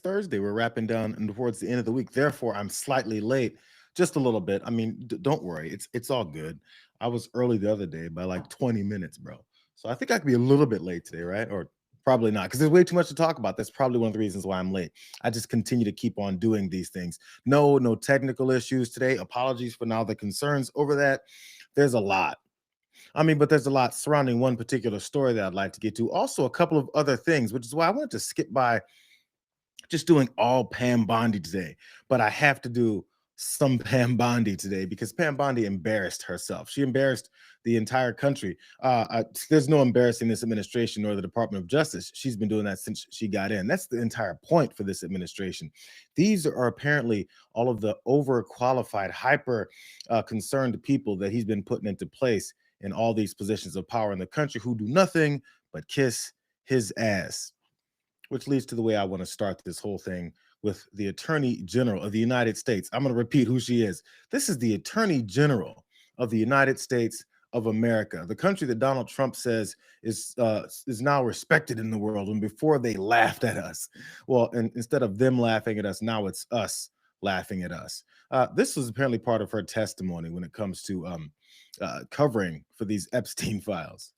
Thursday. We're wrapping down and towards the end of the week. Therefore, I'm slightly late, just a little bit. I mean, don't worry. It's all good. I was early the other day by like 20 minutes, bro. So I think I could be a little bit late today, right? Or probably not, because there's way too much to talk about. That's probably one of the reasons why I'm late. I just continue to keep on doing these things. No technical issues today. Apologies for now the concerns over that. There's a lot. I mean, but there's a lot surrounding one particular story that I'd like to get to. Also, a couple of other things, which is why I wanted to skip by just doing all Pam Bondi today. But I have to do some Pam Bondi today because Pam Bondi embarrassed herself. She embarrassed the entire country. There's no embarrassing this administration or the Department of Justice. She's been doing that since she got in. That's the entire point for this administration. These are apparently all of the overqualified, hyper concerned people that he's been putting into place in all these positions of power in the country who do nothing but kiss his ass. Which leads to the way I want to start this whole thing with the Attorney General of the United States. I'm going to repeat who she is. This is the Attorney General of the United States of America, the country that Donald Trump says is now respected in the world. And before they laughed at us, well, and instead of them laughing at us, now it's us laughing at us. This was apparently part of her testimony when it comes to covering for these Epstein files.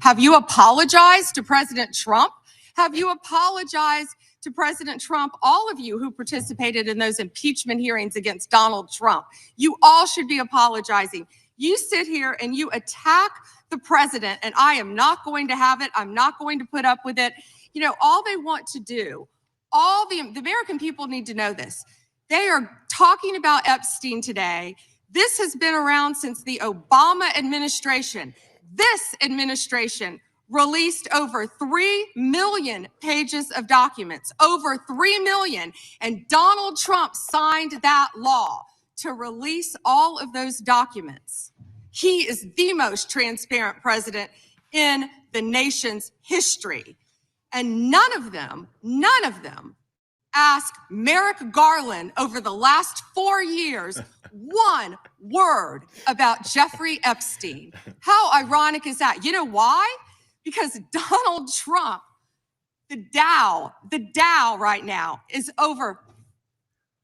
Have you apologized to President Trump? Have you apologized to President Trump, all of you who participated in those impeachment hearings against Donald Trump? You all should be apologizing. You sit here and you attack the president, and I am not going to have it. I'm not going to put up with it. You know, all they want to do, all the American people need to know this. They are talking about Epstein today. This has been around since the Obama administration. This administration released over 3 million pages of documents, over 3 million. And Donald Trump signed that law to release all of those documents. He is the most transparent president in the nation's history. And none of them asked Merrick Garland over the last 4 years one word about Jeffrey Epstein. How ironic is that? You know why? Because Donald Trump, the Dow right now is over,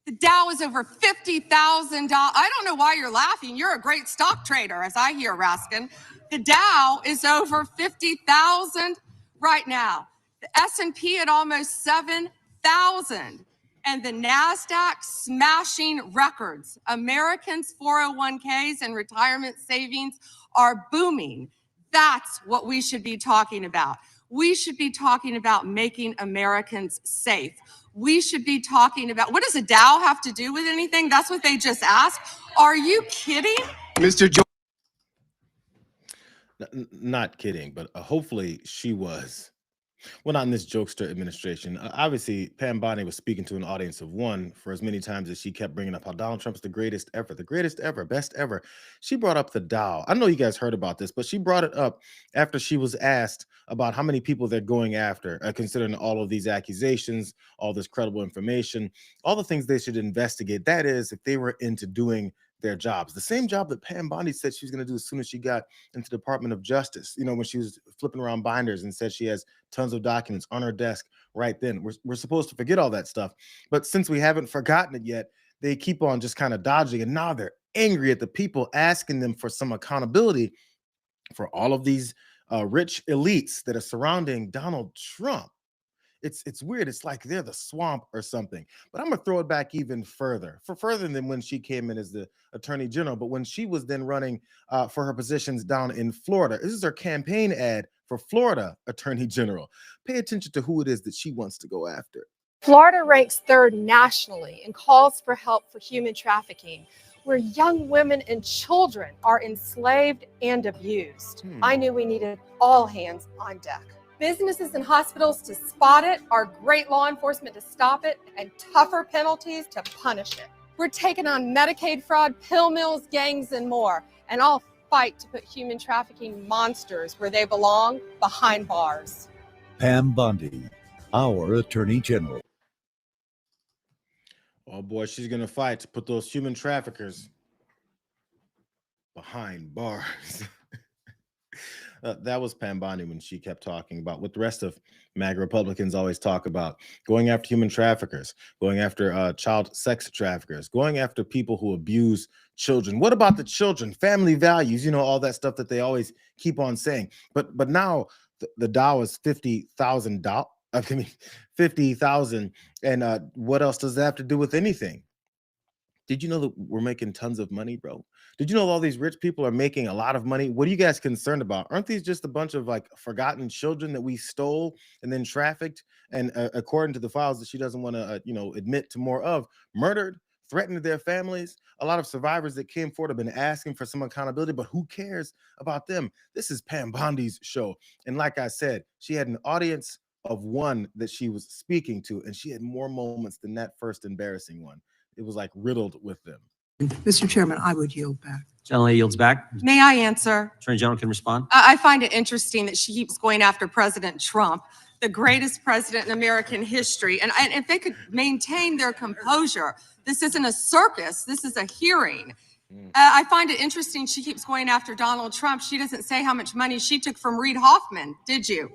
the Dow is over $50,000. I don't know why you're laughing. You're a great stock trader, as I hear, Raskin. The Dow is over 50,000 right now. The S&P at almost 7,000. And the NASDAQ smashing records. Americans' 401ks and retirement savings are booming. That's what we should be talking about. We should be talking about making Americans safe. We should be talking about, what does a Dow have to do with anything? That's what they just asked. Are you kidding? Mr. Not kidding, but hopefully she was. Well, not in this jokester administration. Obviously, Pam Bondi was speaking to an audience of one for as many times as she kept bringing up how Donald Trump's the greatest ever, best ever. She brought up the Dow. I know you guys heard about this, but she brought it up after she was asked about how many people they're going after, considering all of these accusations, all this credible information, all the things they should investigate. That is, if they were into doing their jobs, the same job that Pam Bondi said she was going to do as soon as she got into the Department of Justice, you know, when she was flipping around binders and said she has tons of documents on her desk right then. We're supposed to forget all that stuff. But since we haven't forgotten it yet, they keep on just kind of dodging. And now they're angry at the people asking them for some accountability for all of these rich elites that are surrounding Donald Trump. It's weird. It's like they're the swamp or something. But I'm going to throw it back even further than when she came in as the Attorney General. But when she was then running for her positions down in Florida, this is her campaign ad for Florida Attorney General. Pay attention to who it is that she wants to go after. Florida ranks 3rd nationally in calls for help for human trafficking, where young women and children are enslaved and abused. I knew we needed all hands on deck. Businesses and hospitals to spot it, our great law enforcement to stop it, and tougher penalties to punish it. We're taking on Medicaid fraud, pill mills, gangs, and more. And I'll fight to put human trafficking monsters where they belong, behind bars. Pam Bondi, our Attorney General. Oh boy, she's going to fight to put those human traffickers behind bars. That was Pam Bondi when she kept talking about what the rest of MAGA Republicans always talk about: going after human traffickers, going after child sex traffickers, going after people who abuse children. What about the children? Family values, all that stuff that they always keep on saying. But now the Dow is $50,000. I mean, 50,000. And what else does that have to do with anything? Did you know that we're making tons of money, bro? Did you know all these rich people are making a lot of money? What are you guys concerned about? Aren't these just a bunch of like forgotten children that we stole and then trafficked? And according to the files that she doesn't want to, admit to more of, murdered, threatened their families. A lot of survivors that came forward have been asking for some accountability, but who cares about them? This is Pam Bondi's show. And like I said, she had an audience of one that she was speaking to, and she had more moments than that first embarrassing one. It was like riddled with them. Mr. Chairman, I would yield back. Gentleman yields back. May I answer? Attorney General can respond. I find it interesting that she keeps going after President Trump, the greatest president in American history. And if they could maintain their composure, this isn't a circus, this is a hearing. I find it interesting she keeps going after Donald Trump. She doesn't say how much money she took from Reid Hoffman, did you?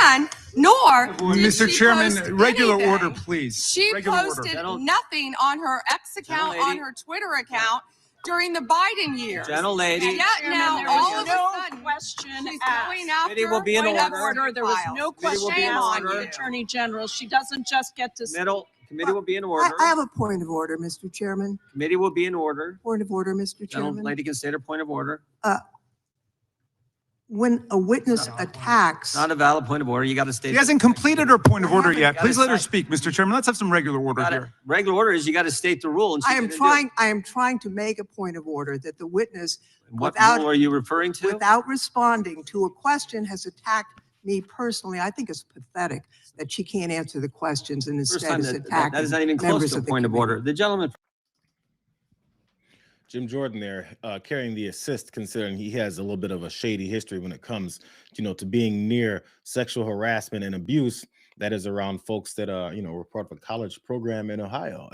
And nor did Mr. she Chairman, post regular anything. order, please. She Regular posted order. nothing on her X account, on her Twitter account during the Biden years. Gentle lady. And yet now, there all was of no a sudden, question she's asked. going after Committee will be in point of order. There was files. no Committee will question be in asked order. of the Attorney General. She doesn't just get to. Committee will be in order. I have a point of order, Mr. Chairman. Committee will be in order. Point of order, Mr. Gentle Chairman. lady can state her point of order. When a witness attacks, Not a valid point of order. You got to state. She hasn't completed her point of order yet. Got Please it. let her speak, Mr. Chairman. Let's have some regular order here. Regular order is you got to state the rule. And she I am didn't do it. trying to make a point of order that the witness, What without- rule are you referring to? without responding to a question, has attacked me personally. I think it's pathetic that she can't answer the questions and First instead time is that attacking is not even close members to a of the point of committee. order. The gentleman. Jim Jordan there carrying the assist, considering he has a little bit of a shady history when it comes, to being near sexual harassment and abuse that is around folks that were part of a college program in Ohio.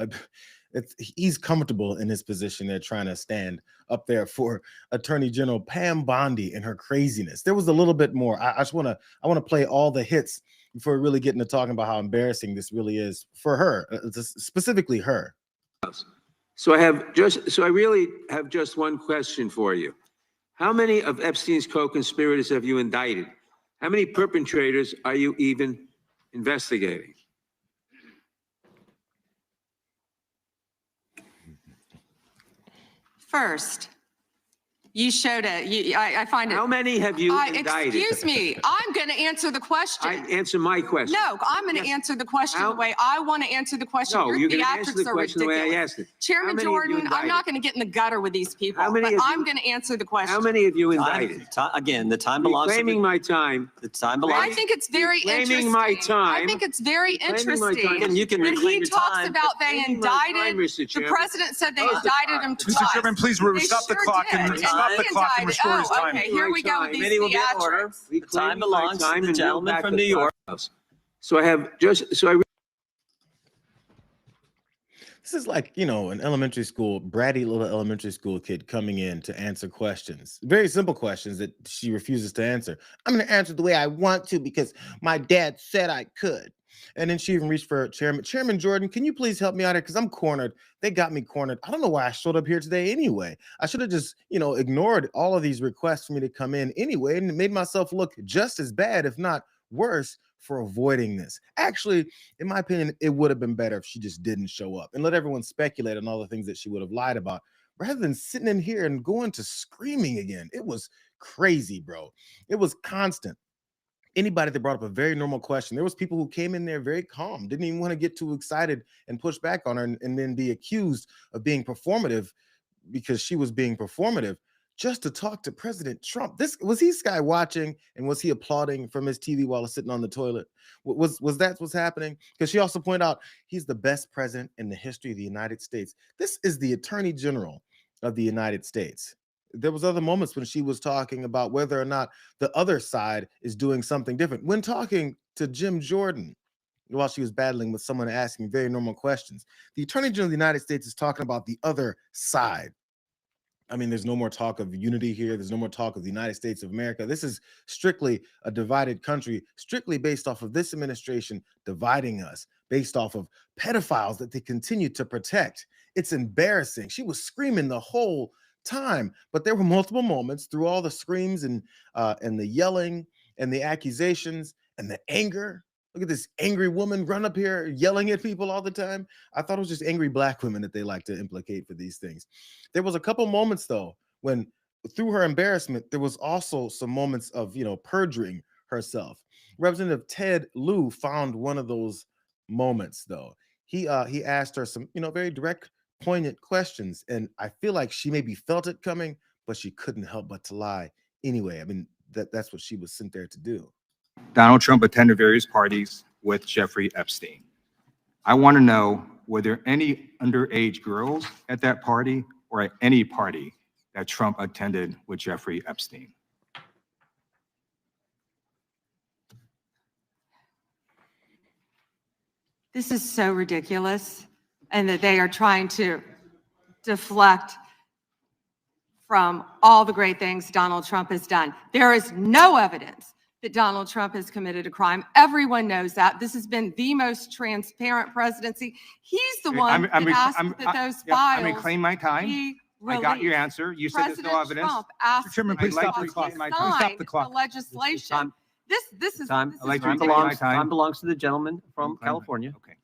He's comfortable in his position. They're trying to stand up there for Attorney General Pam Bondi and her craziness. There was a little bit more. I want to play all the hits before we really get into talking about how embarrassing this really is for her, specifically her. So I really have just one question for you. How many of Epstein's co-conspirators have you indicted? How many perpetrators are you even investigating? First, you showed it. I find it. How many have you indicted? Excuse me. I'm going to answer the question. Answer my question. No, I'm going to answer the question the way I want to answer the question. No, Your you're going to answer the theatrics are question the way I ridiculous. asked it. Chairman How many have you Jordan, I'm not indicted? going to get in the gutter with these people, How many but have you- I'm going to answer the question. How many have you indicted? Again, the time belongs to Reclaiming my time. the time belongs. I think it's very Reclaiming interesting. my time. I think it's very Reclaiming my interesting. time. And you can When reclaim he your talks time. about they Reclaiming my time, indicted, Mr. the Chairman. president said they Close the indicted clock. him Mr. twice. Chairman, please They stop the sure clock did. and stop the he clock and indicted. restore his time. Okay, here we go with these Committee will be in order. theatrics. The time belongs to the gentleman from New York. So I This is like, an elementary school, bratty little elementary school kid coming in to answer questions, very simple questions that she refuses to answer. I'm going to answer the way I want to because my dad said I could. And then she even reached for Chairman Jordan, can you please help me out here? Because I'm cornered. They got me cornered. I don't know why I showed up here today anyway. I should have just, ignored all of these requests for me to come in anyway and made myself look just as bad, if not worse, for avoiding this. Actually, in my opinion, it would have been better if she just didn't show up and let everyone speculate on all the things that she would have lied about, rather than sitting in here and going to screaming again. It was crazy, bro. It was constant. Anybody that brought up a very normal question, there was people who came in there very calm, didn't even want to get too excited and push back on her and then be accused of being performative because she was being performative just to talk to President Trump. Was he sky watching and was he applauding from his TV while sitting on the toilet? Was that what's happening? Because she also pointed out he's the best president in the history of the United States. This is the Attorney General of the United States. There was other moments when she was talking about whether or not the other side is doing something different. When talking to Jim Jordan, while she was battling with someone asking very normal questions, the Attorney General of the United States is talking about the other side. I mean, there's no more talk of unity here. There's no more talk of the United States of America. This is strictly a divided country, strictly based off of this administration dividing us, based off of pedophiles that they continue to protect. It's embarrassing. She was screaming the whole time, but there were multiple moments through all the screams and the yelling and the accusations and the anger. Look at this angry woman run up here yelling at people all the time. I thought it was just angry Black women that they like to implicate for these things. There was a couple moments though when through her embarrassment, there was also some moments of, perjuring herself. Representative Ted Lieu found one of those moments though. He asked her some, very direct, poignant questions, and I feel like she maybe felt it coming, but she couldn't help but to lie anyway. I mean, that's what she was sent there to do. Donald Trump attended various parties with Jeffrey Epstein. I want to know, were there any underage girls at that party or at any party that Trump attended with Jeffrey Epstein? This is so ridiculous, and that they are trying to deflect from all the great things Donald Trump has done. There is no evidence that Donald Trump has committed a crime. Everyone knows that. This has been the most transparent presidency. He's the one that asked that those files. I'm reclaiming my time. I got your answer. You said there's no evidence. Trump asked Chairman, please stop the clock. Please Stop the clock. the legislation. This is Time. this is like to ridiculous. reclaim my time. Time belongs to the gentleman from California. Okay.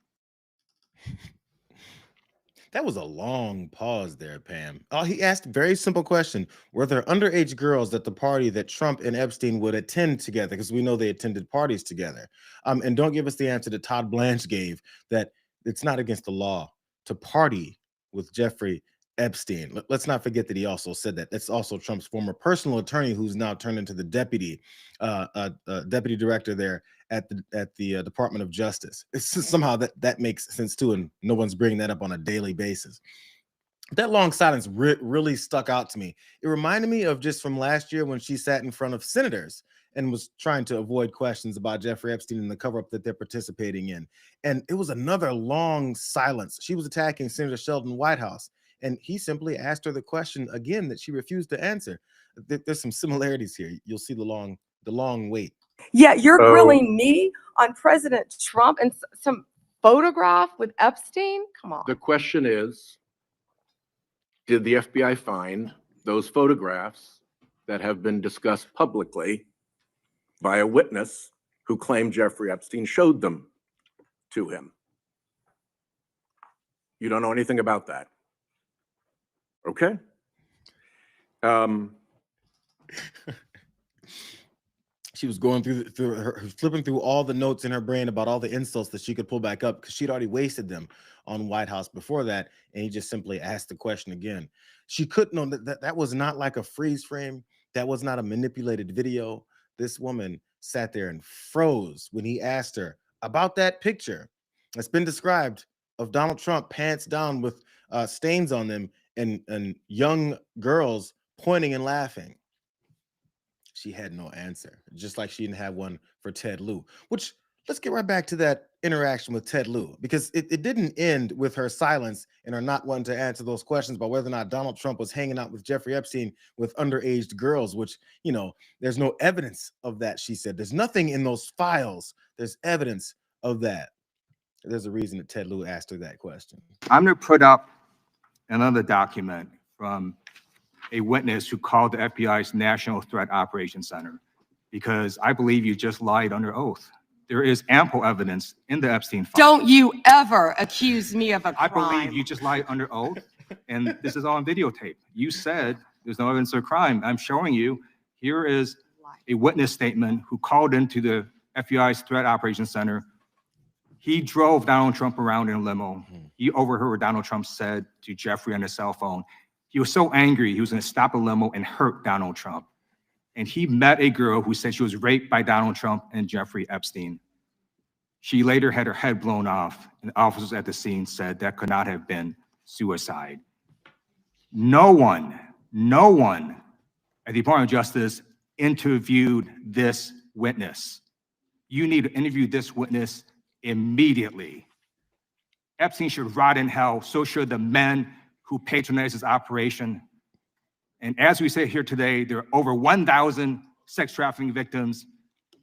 That was a long pause there, Pam. Oh, he asked a very simple question. Were there underage girls at the party that Trump and Epstein would attend together? Because we know they attended parties together. And don't give us the answer that Todd Blanche gave, that it's not against the law to party with Jeffrey Epstein. Let's not forget that he also said that. That's also Trump's former personal attorney, who's now turned into the deputy director there at the Department of Justice. It's just, somehow that makes sense too, and no one's bringing that up on a daily basis. That long silence really stuck out to me. It reminded me of just from last year when she sat in front of senators and was trying to avoid questions about Jeffrey Epstein and the cover-up that they're participating in. And it was another long silence. She was attacking Senator Sheldon Whitehouse, and he simply asked her the question again that she refused to answer. There's some similarities here. You'll see the long wait. Yeah, you're grilling me on President Trump and some photograph with Epstein? Come on. The question is, did the FBI find those photographs that have been discussed publicly by a witness who claimed Jeffrey Epstein showed them to him? You don't know anything about that. Okay. She was going through her flipping through all the notes in her brain about all the insults that she could pull back up because she'd already wasted them on White House before that, and he just simply asked the question again. She couldn't know that was not like a freeze frame. That was not a manipulated video. This woman sat there and froze when he asked her about that picture that's been described of Donald Trump pants down with stains on them and young girls pointing and laughing. She had no answer, just like she didn't have one for Ted Lieu, which let's get right back to that interaction with Ted Lieu, because it didn't end with her silence and her not wanting to answer those questions about whether or not Donald Trump was hanging out with Jeffrey Epstein with underage girls, which, there's no evidence of that, she said. There's nothing in those files. There's evidence of that. There's a reason that Ted Lieu asked her that question. I'm going to put up another document from a witness who called the FBI's National Threat Operations Center, because I believe you just lied under oath. There is ample evidence in the Epstein file. Don't you ever accuse me of a crime. I believe you just lied under oath, and this is all on videotape. You said there's no evidence of crime. I'm showing you, here is a witness statement who called into the FBI's Threat Operations Center. He drove Donald Trump around in a limo. He overheard what Donald Trump said to Jeffrey on his cell phone. He was so angry, he was going to stop a limo and hurt Donald Trump. And he met a girl who said she was raped by Donald Trump and Jeffrey Epstein. She later had her head blown off, and officers at the scene said that could not have been suicide. No one at the Department of Justice interviewed this witness. You need to interview this witness immediately. Epstein should rot in hell, so should the men who patronized his operation. And as we say here today, there are over 1,000 sex trafficking victims,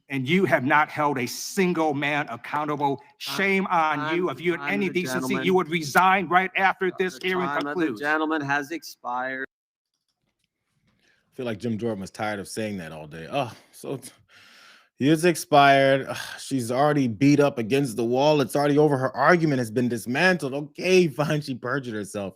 and you have not held a single man accountable. Shame on you. If you had any decency, you would resign right after this hearing concludes. The gentleman has expired. I feel like Jim Jordan was tired of saying that all day. Oh, so he is expired. She's already beat up against the wall. It's already over. Her argument has been dismantled. Okay, fine. She perjured herself.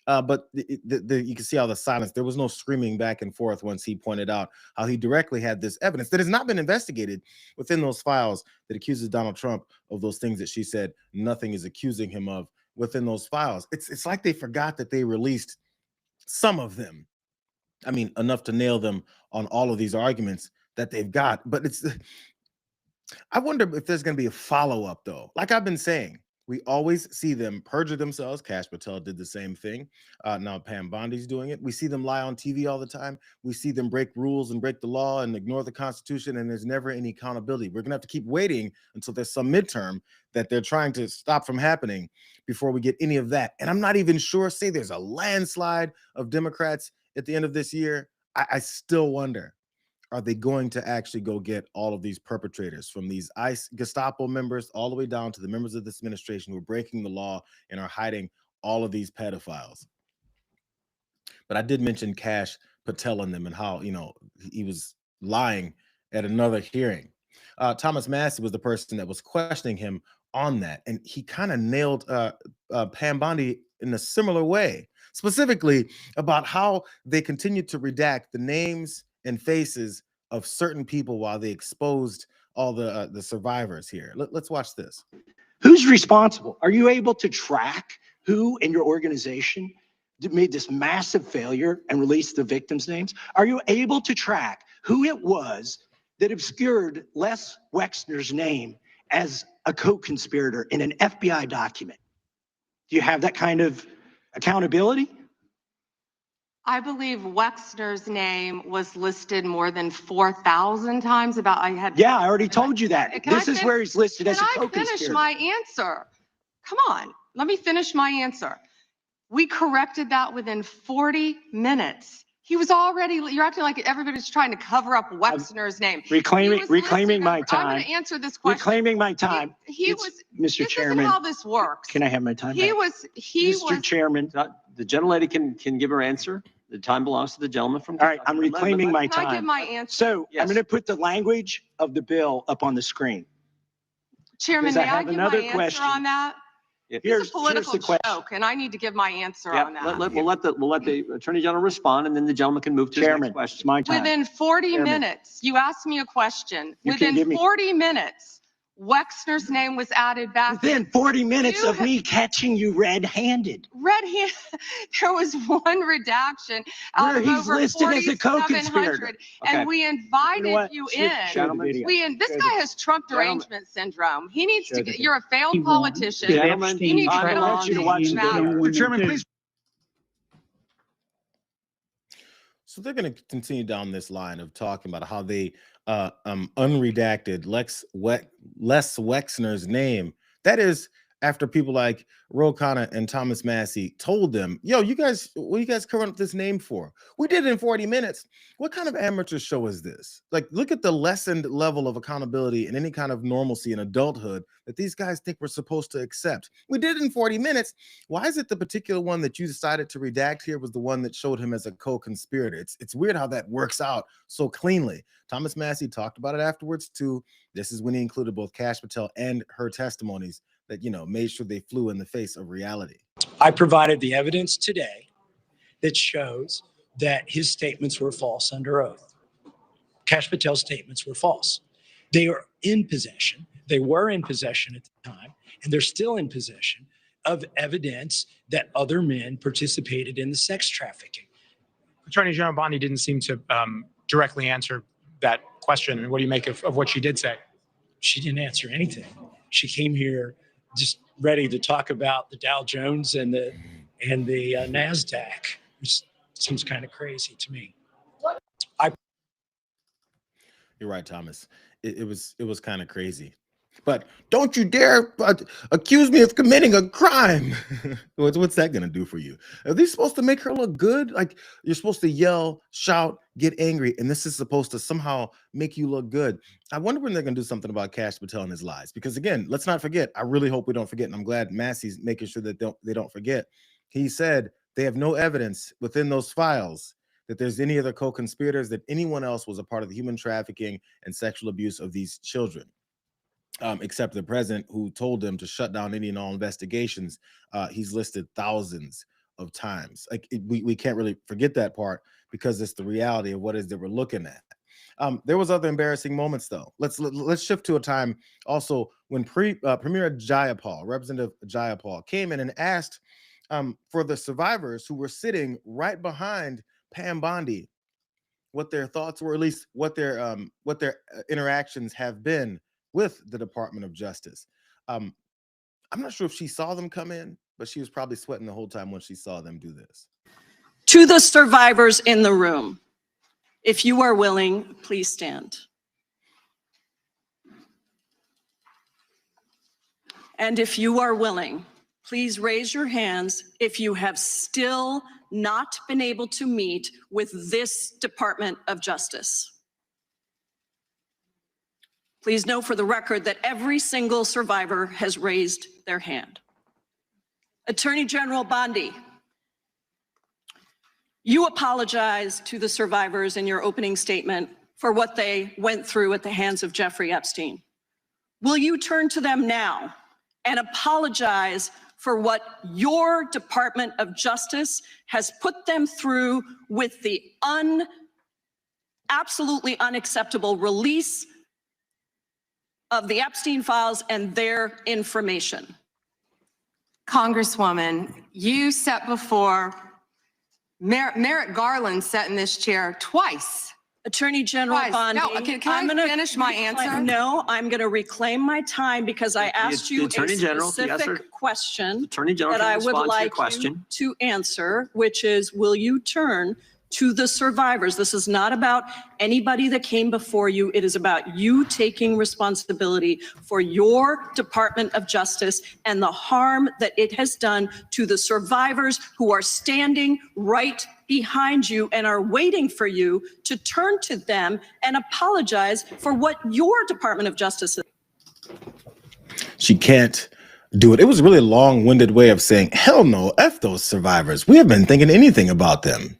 But you can see how the silence, there was no screaming back and forth once he pointed out how he directly had this evidence that has not been investigated within those files that accuses Donald Trump of those things that she said nothing is accusing him of within those files. It's like they forgot that they released some of them. I mean, enough to nail them on all of these arguments that they've got. But I wonder if there's going to be a follow-up, though. Like I've been saying, we always see them perjure themselves. Kash Patel did the same thing. Now Pam Bondi's doing it. We see them lie on TV all the time. We see them break rules and break the law and ignore the Constitution, and there's never any accountability. We're going to have to keep waiting until there's some midterm that they're trying to stop from happening before we get any of that. And I'm not even sure, say there's a landslide of Democrats at the end of this year. I still wonder, are they going to actually go get all of these perpetrators, from these ICE Gestapo members all the way down to the members of this administration who are breaking the law and are hiding all of these pedophiles? But I did mention Kash Patel and them and how, you know, he was lying at another hearing. Thomas Massey was the person that was questioning him on that, and he kind of nailed Pam Bondi in a similar way, specifically about how they continued to redact the names and faces of certain people while they exposed all the survivors here. Let's watch this. Who's responsible? Are you able to track who in your organization made this massive failure and released the victims' names? Are you able to track who it was that obscured Les Wexner's name as a co-conspirator in an FBI document? Do you have that kind of accountability? I believe Wexner's name was listed more than 4,000 times. Yeah, I already told you that. This is where he's listed as a co-conspirator. Can I finish my answer? Come on, let me finish my answer. We corrected that within 40 minutes. He was already, you're acting like everybody's trying to cover up Wexner's name. Reclaiming my time. I'm going to answer this question. Reclaiming my time. Mr. Chairman. This is how this works. Can I have my time He back? was. Chairman. The gentlelady can give her answer. The time belongs to the gentleman from. All right, I'm reclaiming my Can I give time. my answer? So Yes. I'm going to put the language of the bill up on the screen. Chairman, because I may I have give another my question. answer on that? Here's It's a political the question. joke, and I need to give my answer Yeah, on that. we'll let the Attorney General respond, and then the gentleman can move to his Chairman, next question. it's my time. Within 40 Chairman. minutes, you asked me a question. You can give Within me- 40 minutes, Wexner's name was added back. Within 40 minutes You of me catching you red-handed. Red-handed, there was one redaction out Where of he's over listed as a 4,700, co-conspirator. Okay. and we invited what? you Show in. the Gentlemen. video. This Show guy the- has Trump Gentlemen. derangement syndrome. He needs Show to the get, you're a failed politician. Gentlemen, You need to time get belongs on you to these watch the video. matters. Mr. Chairman, please. So they're going to continue down this line of talking about how they unredacted Les Wexner's name. That is after people like Ro Khanna and Thomas Massey told them, yo, what are you guys covering up this name for? We did it in 40 minutes. What kind of amateur show is this? Like, look at the lessened level of accountability and any kind of normalcy in adulthood that these guys think we're supposed to accept. We did it in 40 minutes. Why is it the particular one that you decided to redact here was the one that showed him as a co-conspirator? It's weird how that works out so cleanly. Thomas Massey talked about it afterwards too. This is when he included both Kash Patel and her testimonies that, you know, made sure they flew in the face of reality. I provided the evidence today that shows that his statements were false under oath. Kash Patel's statements were false. They are in possession. They were in possession at the time, and they're still in possession of evidence that other men participated in the sex trafficking. Attorney General Bondi didn't seem to directly answer that question. What do you make of what she did say? She didn't answer anything. She came here just ready to talk about the Dow Jones and the NASDAQ, which seems kind of crazy to me. You're right, Thomas. It was kind of crazy. But don't you dare accuse me of committing a crime. What's that going to do for you? Are these supposed to make her look good? Like, you're supposed to yell, shout, get angry, and this is supposed to somehow make you look good. I wonder when they're going to do something about Kash Patel and his lies. Because again, let's not forget, I really hope we don't forget, and I'm glad Massey's making sure that they don't forget. He said they have no evidence within those files that there's any other co-conspirators, that anyone else was a part of the human trafficking and sexual abuse of these children. Except the president, who told them to shut down any and all investigations. He's listed thousands of times. Like, we can't really forget that part because it's the reality of what it is that we're looking at. There was other embarrassing moments, though. Let's shift to a time also when Premier Jayapal, Representative Jayapal, came in and asked for the survivors who were sitting right behind Pam Bondi what their thoughts were, at least what their interactions have been with the Department of Justice. I'm not sure if she saw them come in, but she was probably sweating the whole time when she saw them do this. To the survivors in the room, if you are willing, please stand. And if you are willing, please raise your hands if you have still not been able to meet with this Department of Justice. Please know for the record that every single survivor has raised their hand. Attorney General Bondi, you apologized to the survivors in your opening statement for what they went through at the hands of Jeffrey Epstein. Will you turn to them now and apologize for what your Department of Justice has put them through with the absolutely unacceptable release of the Epstein files and their information? Congresswoman, you sat before Merrick Garland sat in this chair twice. Attorney General Bondi, No, can I finish my answer? No, I'm going to reclaim my time because I asked you a specific question that I would like you to answer, which is, will you turn to the survivors? This is not about anybody that came before you. It is about you taking responsibility for your Department of Justice and the harm that it has done to the survivors who are standing right behind you and are waiting for you to turn to them and apologize for what your Department of Justice is. She can't do it. It was a really long-winded way of saying, hell no, F those survivors. We haven't been thinking anything about them.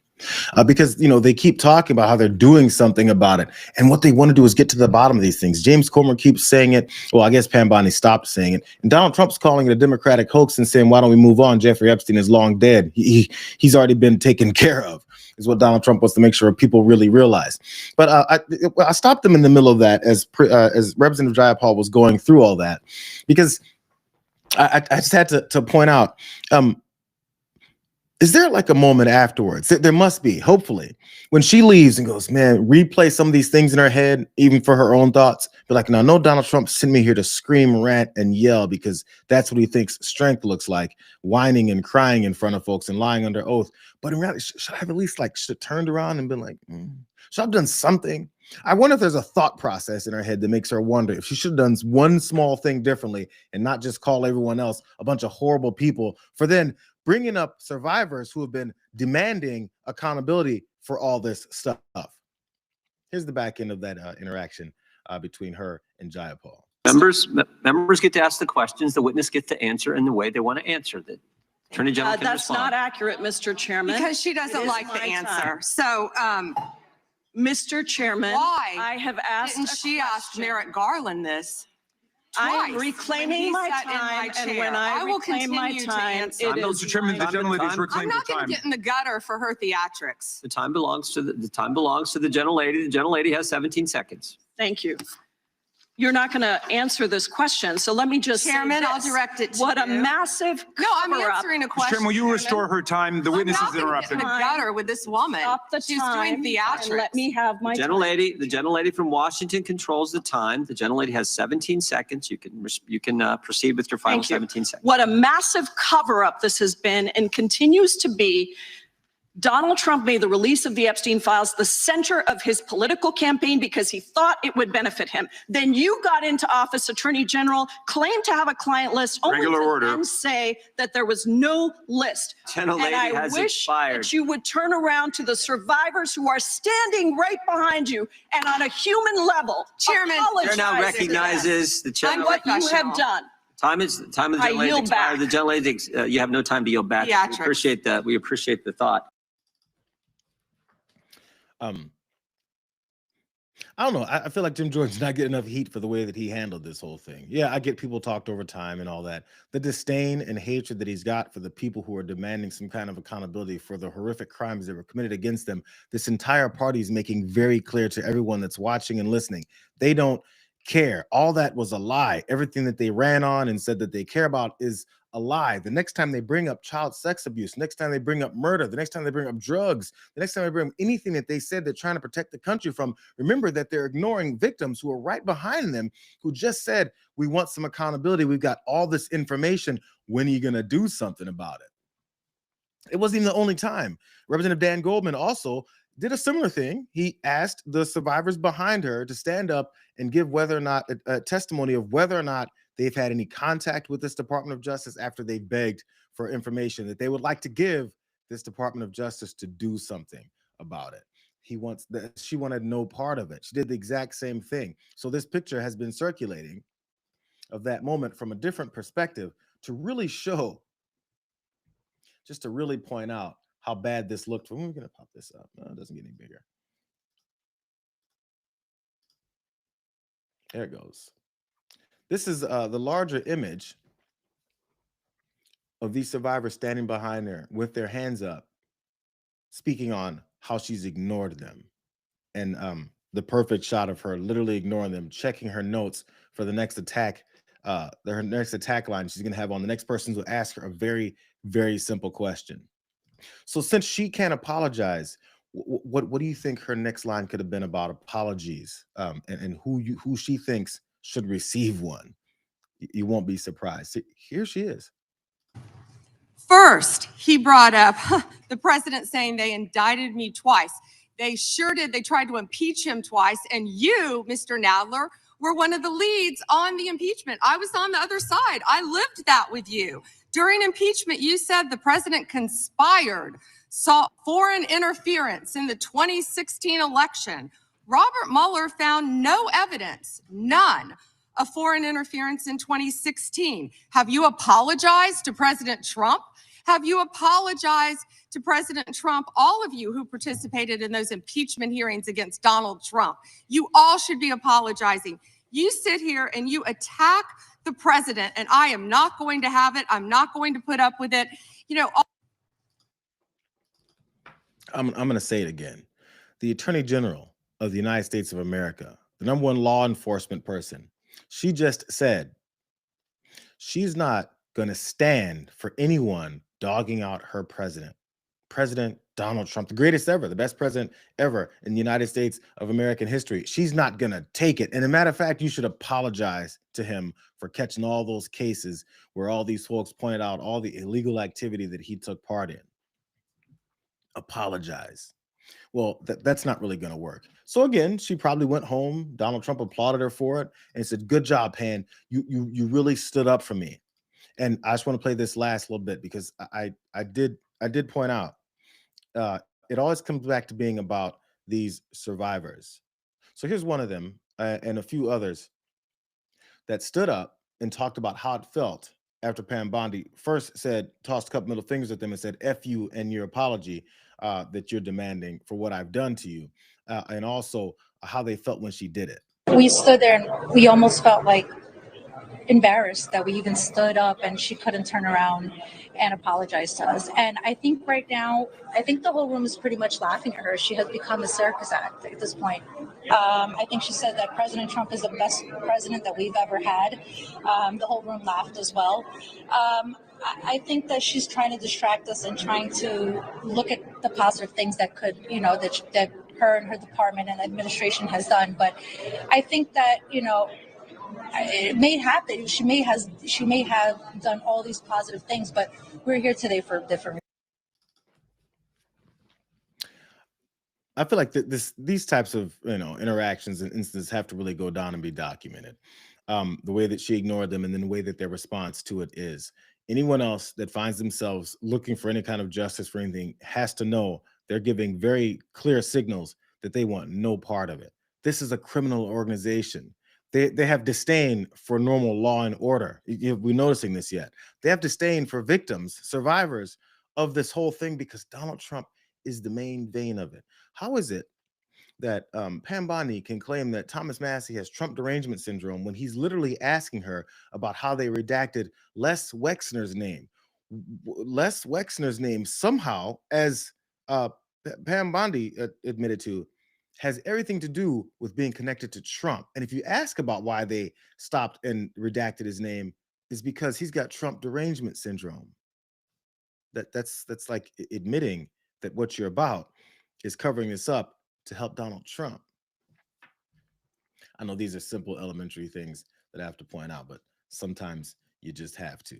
Because, you know, they keep talking about how they're doing something about it. And what they want to do is get to the bottom of these things. James Comer keeps saying it. Well, I guess Pam Bondi stopped saying it. And Donald Trump's calling it a Democratic hoax and saying, why don't we move on? Jeffrey Epstein is long dead. He's already been taken care of, is what Donald Trump wants to make sure people really realize. But I stopped them in the middle of that as Representative Jayapal was going through all that, because I just had to point out, is there like a moment afterwards? There must be, hopefully, when she leaves and goes, man, replay some of these things in her head, even for her own thoughts. Be like, no, Donald Trump sent me here to scream, rant, and yell because that's what he thinks strength looks like, whining and crying in front of folks and lying under oath. But in reality, should I have at least turned around and been like, should I have done something? I wonder if there's a thought process in her head that makes her wonder if she should have done one small thing differently and not just call everyone else a bunch of horrible people for then bringing up survivors who have been demanding accountability for all this stuff. Here's the back end of that interaction between her and Jayapal. Members get to ask the questions, the witness gets to answer in the way they want to answer. The Attorney General can That's respond. not accurate, Mr. Chairman. Because she doesn't like the answer. So, Mr. Chairman, why I have asked didn't she ask Merrick Garland this? I'm reclaiming my time, and when I will reclaim my continue to time, answer. it is Mr. Chairman, the gentlelady's I'm reclaimed her not going time. to get in the gutter for her theatrics. The time belongs to the gentlelady. The gentlelady has 17 seconds. Thank you. You're not going to answer this question, so let me just Chairman, say I'll this. direct it to What a you. massive No, I'm cover-up. answering a Mr. question. Chairman, will you restore her time? The witness is I'm not going to get interrupted. in the gutter with this woman. Stop the She's time doing theatrics. and let me have my time. The gentlelady from Washington controls the time. The gentlelady has 17 seconds. You can proceed with your final Thank you. 17 seconds. What a massive cover-up this has been and continues to be Donald Trump made the release of the Epstein files the center of his political campaign because he thought it would benefit him. Then you got into office, Attorney General, claimed to have a client list, only to then say that there was no list. Gentlelady and I has wish expired. that you would turn around to the survivors who are standing right behind you and on a human level, Chairman, Chair now recognizes the chair. on what you have done. Time of the gentlelady yield expired. back. The gentlelady, you have no time to yield back. Theatrics. We appreciate that. We appreciate the thought. I don't know. I feel like Jim Jordan's not getting enough heat for the way that he handled this whole thing. Yeah, I get people talked over time and all that. The disdain and hatred that he's got for the people who are demanding some kind of accountability for the horrific crimes that were committed against them. This entire party is making very clear to everyone that's watching and listening. They don't care. All that was a lie. Everything that they ran on and said that they care about is a lie. The next time they bring up child sex abuse, next time they bring up murder, the next time they bring up drugs, the next time they bring up anything that they said they're trying to protect the country from, remember that they're ignoring victims who are right behind them, who just said, we want some accountability. We've got all this information. When are you going to do something about it? It wasn't even the only time. Representative Dan Goldman also did a similar thing. He asked the survivors behind her to stand up and give whether or not a testimony of whether or not they've had any contact with this Department of Justice after they begged for information that they would like to give this Department of Justice to do something about it. She wanted no part of it. She did the exact same thing. So this picture has been circulating of that moment from a different perspective to really show, just to really point out how bad this looked. We're going to pop this up. No, it doesn't get any bigger. There it goes. This is the larger image of these survivors standing behind her with their hands up, speaking on how she's ignored them. And the perfect shot of her literally ignoring them, checking her notes for the next attack, her next attack line she's going to have on the next person who ask her a very, very simple question. So since she can't apologize, what do you think her next line could have been about apologies, and who she thinks should receive one? You won't be surprised. Here she is. First, he brought up the president saying they indicted me twice. They sure did. They tried to impeach him twice. And you, Mr. Nadler, were one of the leads on the impeachment. I was on the other side. I lived that with you. During impeachment, you said the president conspired, sought foreign interference in the 2016 election. Robert Mueller found no evidence, none, of foreign interference in 2016. Have you apologized to President Trump? Have you apologized to President Trump, all of you who participated in those impeachment hearings against Donald Trump? You all should be apologizing. You sit here and you attack the president, and I am not going to have it. I'm not going to put up with it. You know, I'm going to say it again. The Attorney General of the United States of America, the #1 law enforcement person, she just said she's not going to stand for anyone dogging out her president. President Donald Trump, the greatest ever, the best president ever in the United States of American history. She's not going to take it. And as a matter of fact, you should apologize to him for catching all those cases where all these folks pointed out all the illegal activity that he took part in. Apologize. Well, that's not really going to work. So again, she probably went home. Donald Trump applauded her for it and said, "Good job, Pan. You really stood up for me." And I just want to play this last little bit because I did point out it always comes back to being about these survivors. So here's one of them and a few others that stood up and talked about how it felt after Pam Bondi first tossed a couple middle fingers at them and said, "F you and your apology that you're demanding for what I've done to you," and also how they felt when she did it. We stood there and we almost felt like embarrassed that we even stood up and she couldn't turn around and apologize to us. And I think right now, the whole room is pretty much laughing at her. She has become a circus act at this point. I think she said that President Trump is the best president that we've ever had. The whole room laughed as well. I think that she's trying to distract us and trying to look at the positive things that could, that her and her department and administration has done. But I think that, it may happen. She may have done all these positive things, but we're here today for different. I feel like these types of interactions and instances have to really go down and be documented. The way that she ignored them, and then the way that their response to it is. Anyone else that finds themselves looking for any kind of justice for anything has to know they're giving very clear signals that they want no part of it. This is a criminal organization. They have disdain for normal law and order. We're noticing this yet. They have disdain for victims, survivors of this whole thing, because Donald Trump is the main vein of it. How is it that Pam Bondi can claim that Thomas Massey has Trump derangement syndrome when he's literally asking her about how they redacted Les Wexner's name? Les Wexner's name somehow, as Pam Bondi admitted to, has everything to do with being connected to Trump. And if you ask about why they stopped and redacted his name, is because he's got Trump derangement syndrome. That's like admitting that what you're about is covering this up to help Donald Trump. I know these are simple elementary things that I have to point out, but sometimes you just have to.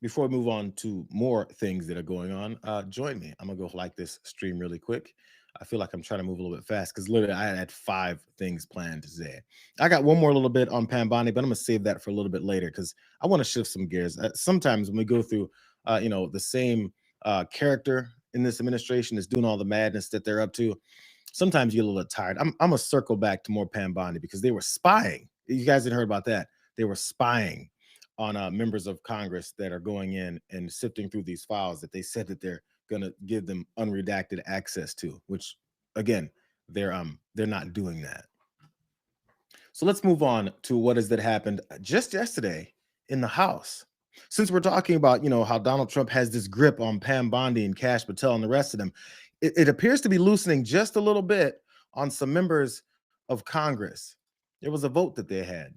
Before we move on to more things that are going on, join me. I'm gonna go like this stream really quick. I feel like I'm trying to move a little bit fast because literally I had 5 things planned today. I got one more little bit on Pam Bondi, but I'm gonna save that for a little bit later because I want to shift some gears. Sometimes when we go through, the same character in this administration is doing all the madness that they're up to, sometimes you get a little tired. I'm gonna circle back to more Pam Bondi because they were spying. You guys didn't heard about that. They were spying on members of Congress that are going in and sifting through these files that they said that they're going to give them unredacted access to, which again, they're not doing that. So let's move on to what is that happened just yesterday in the House. Since we're talking about, how Donald Trump has this grip on Pam Bondi and Kash Patel and the rest of them, it appears to be loosening just a little bit on some members of Congress. There was a vote that they had.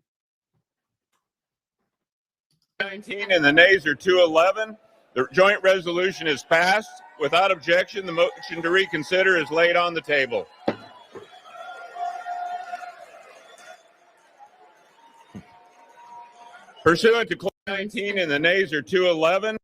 19 and the nays are 211. The joint resolution is passed. Without objection, the motion to reconsider is laid on the table. Pursuant to Clause 19 and the nays are 211.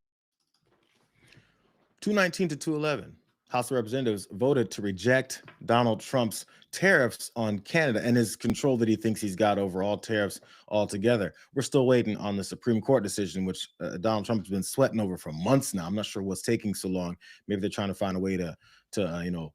219 to 211. House of Representatives voted to reject Donald Trump's tariffs on Canada and his control that he thinks he's got over all tariffs altogether. We're still waiting on the Supreme Court decision, which Donald Trump's been sweating over for months now. I'm not sure what's taking so long. Maybe they're trying to find a way to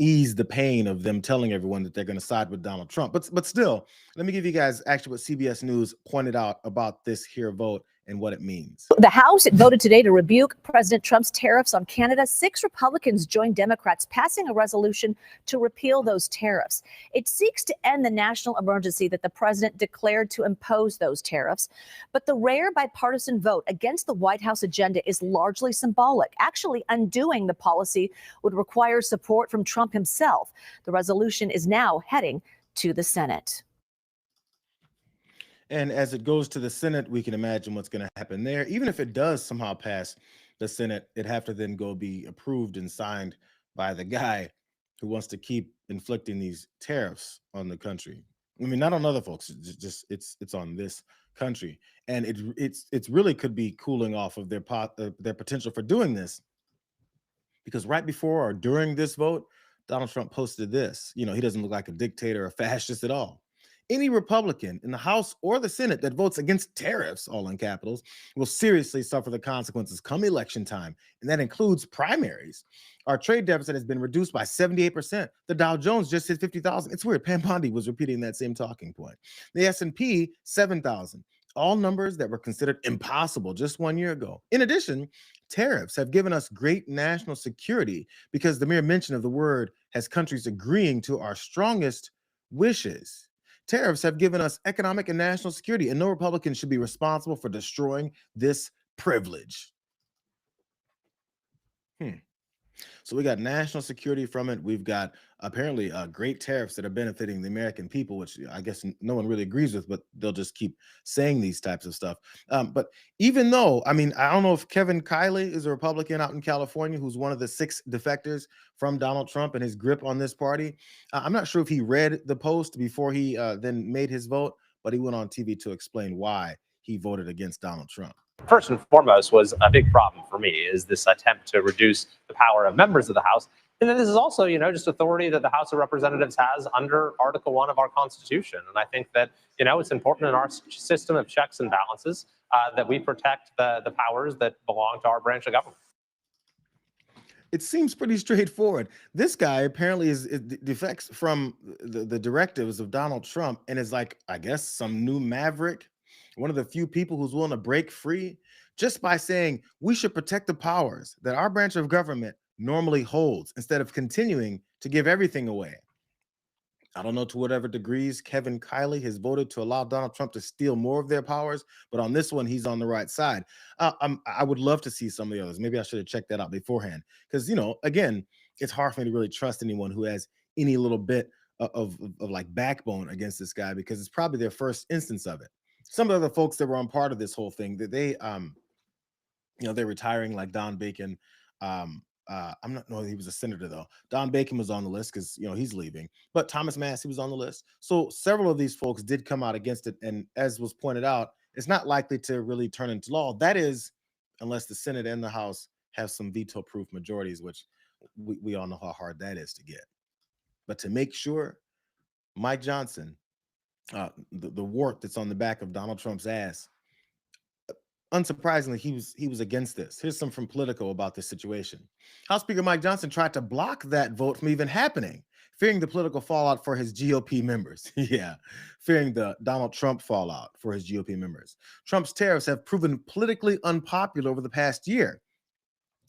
ease the pain of them telling everyone that they're going to side with Donald Trump. But still, let me give you guys actually what CBS News pointed out about this here vote and what it means. The House voted today to rebuke President Trump's tariffs on Canada. 6 Republicans joined Democrats, passing a resolution to repeal those tariffs. It seeks to end the national emergency that the president declared to impose those tariffs. But the rare bipartisan vote against the White House agenda is largely symbolic. Actually, undoing the policy would require support from Trump himself. The resolution is now heading to the Senate. And as it goes to the Senate, we can imagine what's going to happen there. Even if it does somehow pass the Senate, it'd have to then go be approved and signed by the guy who wants to keep inflicting these tariffs on the country. I mean, not on other folks, it's on this country. And it's really could be cooling off of their potential for doing this. Because right before or during this vote, Donald Trump posted this. He doesn't look like a dictator or fascist at all. Any Republican in the House or the Senate that votes against tariffs, all in capitals, will seriously suffer the consequences come election time, and that includes primaries. Our trade deficit has been reduced by 78%. The Dow Jones just hit 50,000. It's weird. Pam Bondi was repeating that same talking point. The S&P, 7,000. All numbers that were considered impossible just 1 year ago. In addition, tariffs have given us great national security because the mere mention of the word has countries agreeing to our strongest wishes. Tariffs have given us economic and national security, and no Republican should be responsible for destroying this privilege. So we got national security from it. We've got apparently great tariffs that are benefiting the American people, which I guess no one really agrees with, but they'll just keep saying these types of stuff. But even though, I don't know if Kevin Kiley is a Republican out in California who's one of the 6 defectors from Donald Trump and his grip on this party. I'm not sure if he read the post before he then made his vote, but he went on TV to explain why he voted against Donald Trump. First and foremost was a big problem for me is this attempt to reduce the power of members of the House. And then this is also, just authority that the House of Representatives has under Article 1 of our Constitution. And I think that, it's important in our system of checks and balances that we protect the powers that belong to our branch of government. It seems pretty straightforward. This guy apparently defects from the directives of Donald Trump and is like, I guess, some new maverick, one of the few people who's willing to break free just by saying we should protect the powers that our branch of government normally holds instead of continuing to give everything away. I don't know to whatever degrees Kevin Kiley has voted to allow Donald Trump to steal more of their powers, but on this one, he's on the right side. I would love to see some of the others. Maybe I should have checked that out beforehand because, again, it's hard for me to really trust anyone who has any little bit of like backbone against this guy because it's probably their first instance of it. Some of the other folks that were on part of this whole thing that they're retiring, like Don Bacon. I'm not know he was a senator though. Don Bacon was on the list because he's leaving, but Thomas Massey was on the list. So several of these folks did come out against it, and as was pointed out, it's not likely to really turn into law. That is, unless the Senate and the House have some veto-proof majorities, which we all know how hard that is to get. But to make sure, Mike Johnson, the wart that's on the back of Donald Trump's ass, unsurprisingly, he was against this. Here's some from Politico about this situation. House Speaker Mike Johnson tried to block that vote from even happening, fearing the political fallout for his GOP members. Yeah, fearing the Donald Trump fallout for his GOP members. Trump's tariffs have proven politically unpopular over the past year.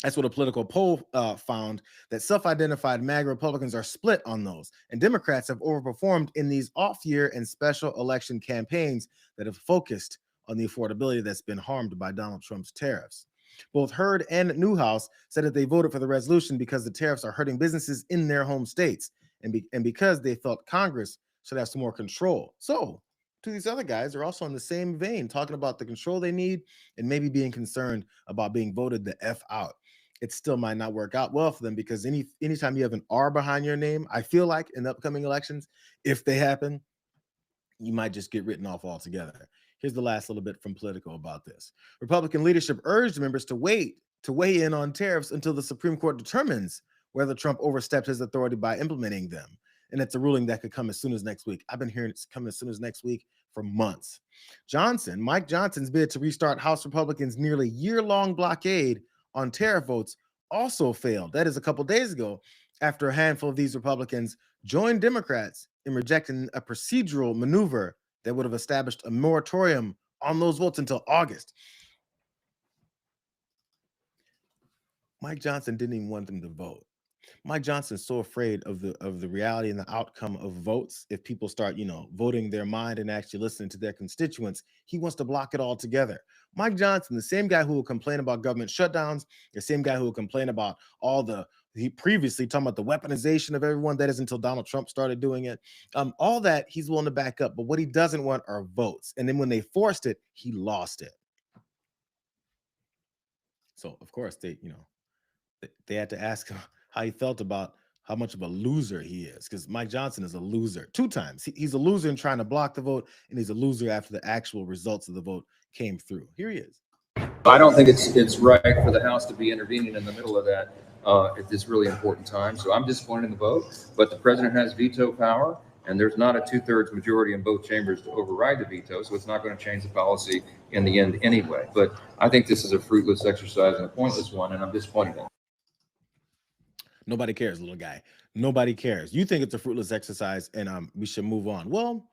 That's what a political poll found, that self-identified MAGA Republicans are split on those, and Democrats have overperformed in these off-year and special election campaigns that have focused on the affordability that's been harmed by Donald Trump's tariffs. Both Hurd and Newhouse said that they voted for the resolution because the tariffs are hurting businesses in their home states and because they felt Congress should have some more control. So, to these other guys, they're also in the same vein, talking about the control they need and maybe being concerned about being voted the F out. It still might not work out well for them because anytime you have an R behind your name, I feel like in the upcoming elections, if they happen, you might just get written off altogether. Here's the last little bit from Politico about this. Republican leadership urged members to weigh in on tariffs until the Supreme Court determines whether Trump overstepped his authority by implementing them. And it's a ruling that could come as soon as next week. I've been hearing it's coming as soon as next week for months. Mike Johnson's bid to restart House Republicans' nearly year-long blockade on tariff votes also failed. That is a couple days ago, after a handful of these Republicans joined Democrats in rejecting a procedural maneuver that would have established a moratorium on those votes until August. Mike Johnson didn't even want them to vote. Mike Johnson's so afraid of the reality and the outcome of votes. If people start, voting their mind and actually listening to their constituents, he wants to block it all together. Mike Johnson, the same guy who will complain about government shutdowns, the same guy who will complain about he previously talking about the weaponization of everyone. That is until Donald Trump started doing it. All that he's willing to back up, but what he doesn't want are votes. And then when they forced it, he lost it. So of course they had to ask him how he felt about how much of a loser he is, because Mike Johnson is a loser 2 times. He's a loser in trying to block the vote, and he's a loser after the actual results of the vote came through. Here he is. I don't think it's right for the House to be intervening in the middle of that at this really important time. So I'm disappointed in the vote, but the president has veto power, and there's not a 2/3 majority in both chambers to override the veto, so it's not going to change the policy in the end anyway. But I think this is a fruitless exercise and a pointless one, and I'm disappointed in it. Nobody cares, little guy. Nobody cares. You think it's a fruitless exercise and we should move on. Well,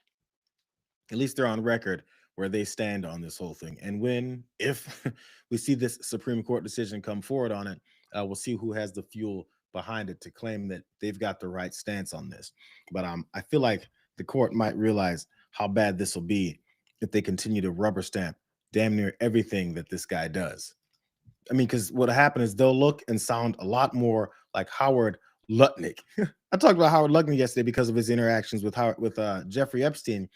at least they're on record where they stand on this whole thing. And if we see this Supreme Court decision come forward on it, we'll see who has the fuel behind it to claim that they've got the right stance on this. But I feel like the court might realize how bad this will be if they continue to rubber stamp damn near everything that this guy does. I mean, because what'll happen is they'll look and sound a lot more like Howard Lutnick. I talked about Howard Lutnick yesterday because of his interactions with Jeffrey Epstein,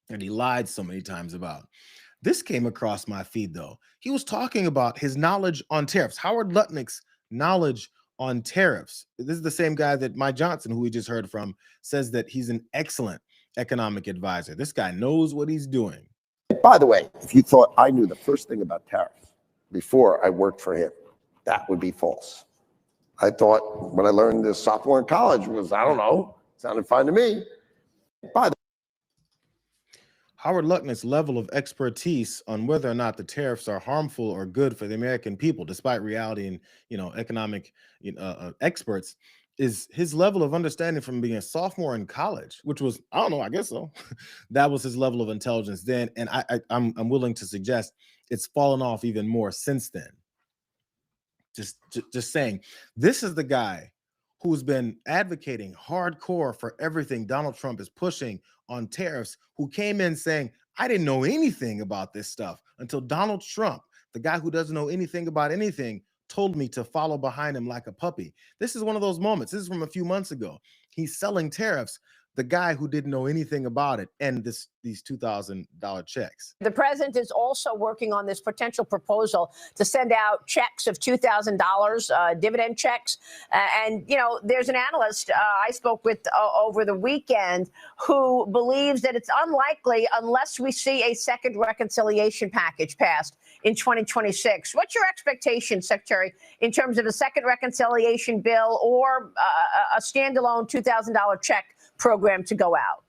and he lied so many times about. This came across my feed, though. He was talking about his knowledge on tariffs. Howard Lutnick's knowledge on tariffs. This is the same guy that Mike Johnson, who we just heard from, says that he's an excellent economic advisor. This guy knows what he's doing. By the way, if you thought I knew the first thing about tariffs before I worked for him, that would be false. I thought when I learned this sophomore in college was, I don't know, sounded fine to me. By the Howard Lucknick's level of expertise on whether or not the tariffs are harmful or good for the American people, despite reality and economic experts, is his level of understanding from being a sophomore in college, which was, I don't know, I guess so. That was his level of intelligence then, and I'm willing to suggest it's fallen off even more since then. Just saying, this is the guy who's been advocating hardcore for everything Donald Trump is pushing on tariffs, who came in saying, I didn't know anything about this stuff until Donald Trump, the guy who doesn't know anything about anything, told me to follow behind him like a puppy. This is one of those moments. This is from a few months ago. He's selling tariffs. The guy who didn't know anything about it and these $2,000 checks. The president is also working on this potential proposal to send out checks of $2,000, dividend checks. And, there's an analyst I spoke with over the weekend who believes that it's unlikely unless we see a second reconciliation package passed in 2026. What's your expectation, Secretary, in terms of a second reconciliation bill or a standalone $2,000 check program to go out?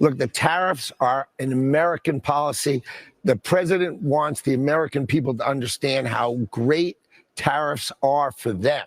Look, the tariffs are an American policy. The president wants the American people to understand how great tariffs are for them.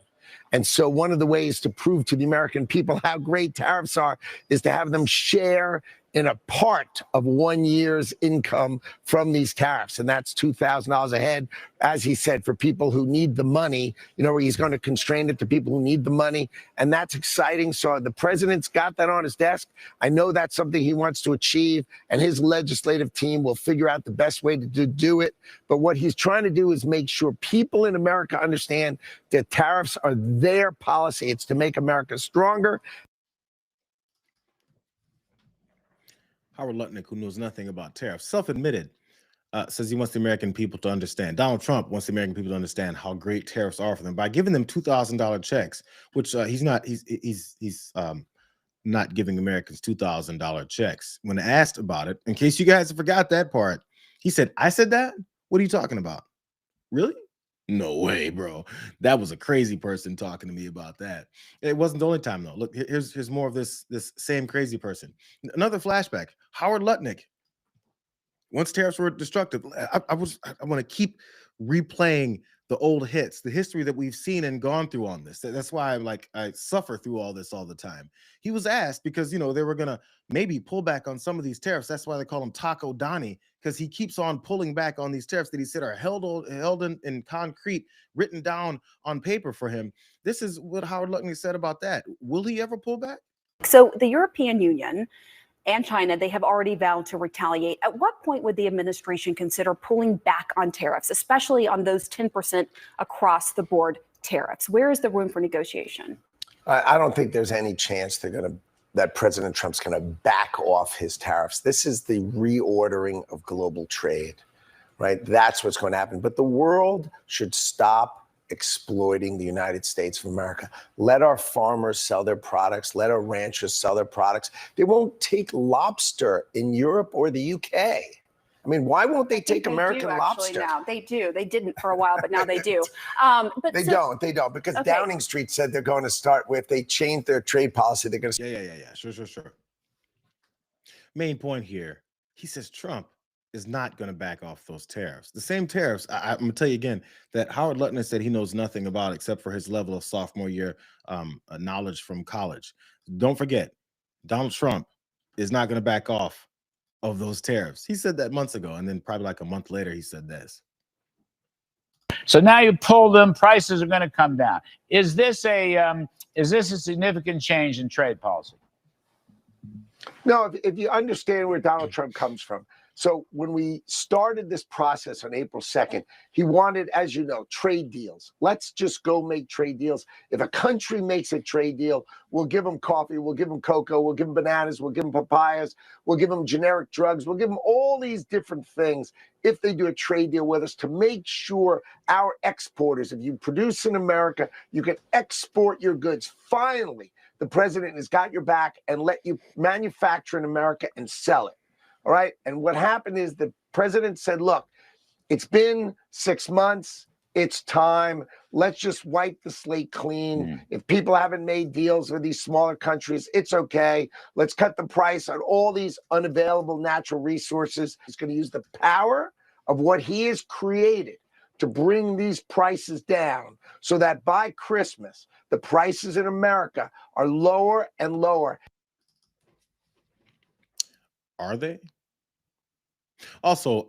And so one of the ways to prove to the American people how great tariffs are is to have them share in a part of 1 year's income from these tariffs. And that's $2,000 a head, as he said, for people who need the money. He's going to constrain it to people who need the money. And that's exciting. So the president's got that on his desk. I know that's something he wants to achieve, and his legislative team will figure out the best way to do it. But what he's trying to do is make sure people in America understand that tariffs are their policy. It's to make America stronger. Howard Lucknick, who knows nothing about tariffs, self-admitted, says he wants the American people to understand. Donald Trump wants the American people to understand how great tariffs are for them by giving them $2,000 checks, which he's not giving Americans $2,000 checks. When asked about it, in case you guys forgot that part, he said, "I said that? What are you talking about? Really? No way, bro. That was a crazy person talking to me about that." It wasn't the only time, though. Look, here's more of this same crazy person. Another flashback. Howard Lucknick. Once tariffs were destructive, I want to keep replaying the old hits, the history that we've seen and gone through on this. That's why I suffer through all this all the time. He was asked because they were gonna maybe pull back on some of these tariffs. That's why they call him Taco Donnie, because he keeps on pulling back on these tariffs that he said are held in concrete, written down on paper for him. This is what Howard Lucknick said about that. Will he ever pull back? So the European Union and China, they have already vowed to retaliate. At what point would the administration consider pulling back on tariffs, especially on those 10% across the board tariffs? Where is the room for negotiation? I don't think there's any chance that President Trump's going to back off his tariffs. This is the reordering of global trade, right? That's what's going to happen. But the world should stop exploiting the United States of America. Let our farmers sell their products. Let our ranchers sell their products. They won't take lobster in Europe or the UK. I mean, why won't they take American lobster? Now they do. They didn't for a while, but now they do. But they don't, because okay. Downing Street said they're going to start with, they changed their trade policy. They're going to. Yeah. Sure. Main point here. He says Trump is not going to back off those tariffs. The same tariffs, I'm going to tell you again, that Howard Lucknick said he knows nothing about except for his level of sophomore year knowledge from college. Don't forget, Donald Trump is not going to back off of those tariffs. He said that months ago, and then probably like a month later, he said this. So now you pull them, prices are going to come down. Is this a significant change in trade policy? No, if you understand where Donald Trump comes from. So when we started this process on April 2nd, he wanted, as you know, trade deals. Let's just go make trade deals. If a country makes a trade deal, we'll give them coffee, we'll give them cocoa, we'll give them bananas, we'll give them papayas, we'll give them generic drugs, we'll give them all these different things if they do a trade deal with us to make sure our exporters, if you produce in America, you can export your goods. Finally, the president has got your back and let you manufacture in America and sell it. All right. And what happened is the president said, look, it's been 6 months. It's time. Let's just wipe the slate clean. If people haven't made deals with these smaller countries, it's okay. Let's cut the price on all these unavailable natural resources. He's going to use the power of what he has created to bring these prices down so that by Christmas, the prices in America are lower and lower. Are they? Also,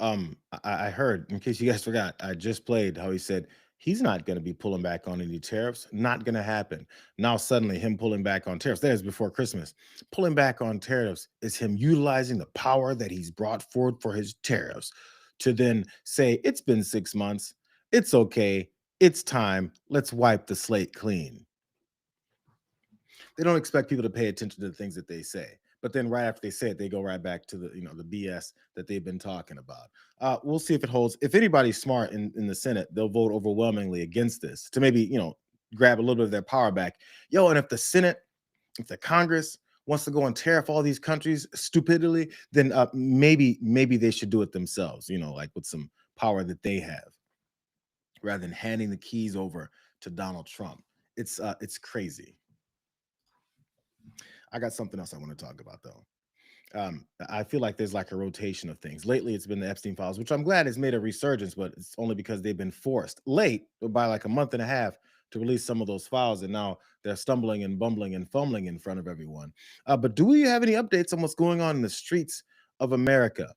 I heard, in case you guys forgot, I just played how he said he's not going to be pulling back on any tariffs. Not going to happen. Now, suddenly, him pulling back on tariffs, that is before Christmas. Pulling back on tariffs is him utilizing the power that he's brought forward for his tariffs to then say, it's been 6 months. It's okay. It's time. Let's wipe the slate clean. They don't expect people to pay attention to the things that they say. But then right after they say it, they go right back to the, the BS that they've been talking about. We'll see if it holds. If anybody's smart in the Senate, they'll vote overwhelmingly against this to maybe, grab a little bit of their power back. And if the Senate, if the Congress wants to go and tariff all these countries stupidly, then maybe they should do it themselves, like with some power that they have, rather than handing the keys over to Donald Trump. It's crazy. I got something else I want to talk about, though. I feel like there's like a rotation of things. Lately, it's been the Epstein files, which I'm glad has made a resurgence, but it's only because they've been forced late by like a month and a half to release some of those files. And now they're stumbling and bumbling and fumbling in front of everyone. But do we have any updates on what's going on in the streets of America?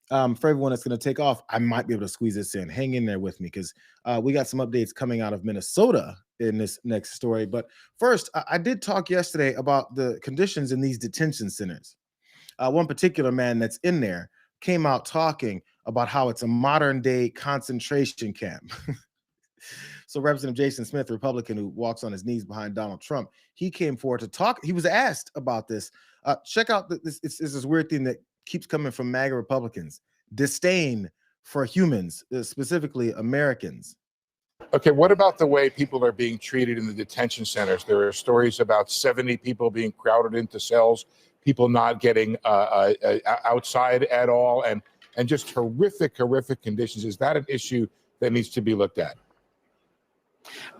For everyone that's going to take off, I might be able to squeeze this in. Hang in there with me, because we got some updates coming out of Minnesota in this next story. But first, I did talk yesterday about the conditions in these detention centers. One particular man that's in there came out talking about how it's a modern day concentration camp. So Representative Jason Smith, Republican who walks on his knees behind Donald Trump, he came forward to talk. He was asked about this. Check out this weird thing that keeps coming from MAGA Republicans: disdain for humans, specifically Americans. Okay, what about the way people are being treated in the detention centers? There are stories about 70 people being crowded into cells, people not getting outside at all, and just horrific conditions. Is that an issue that needs to be looked at?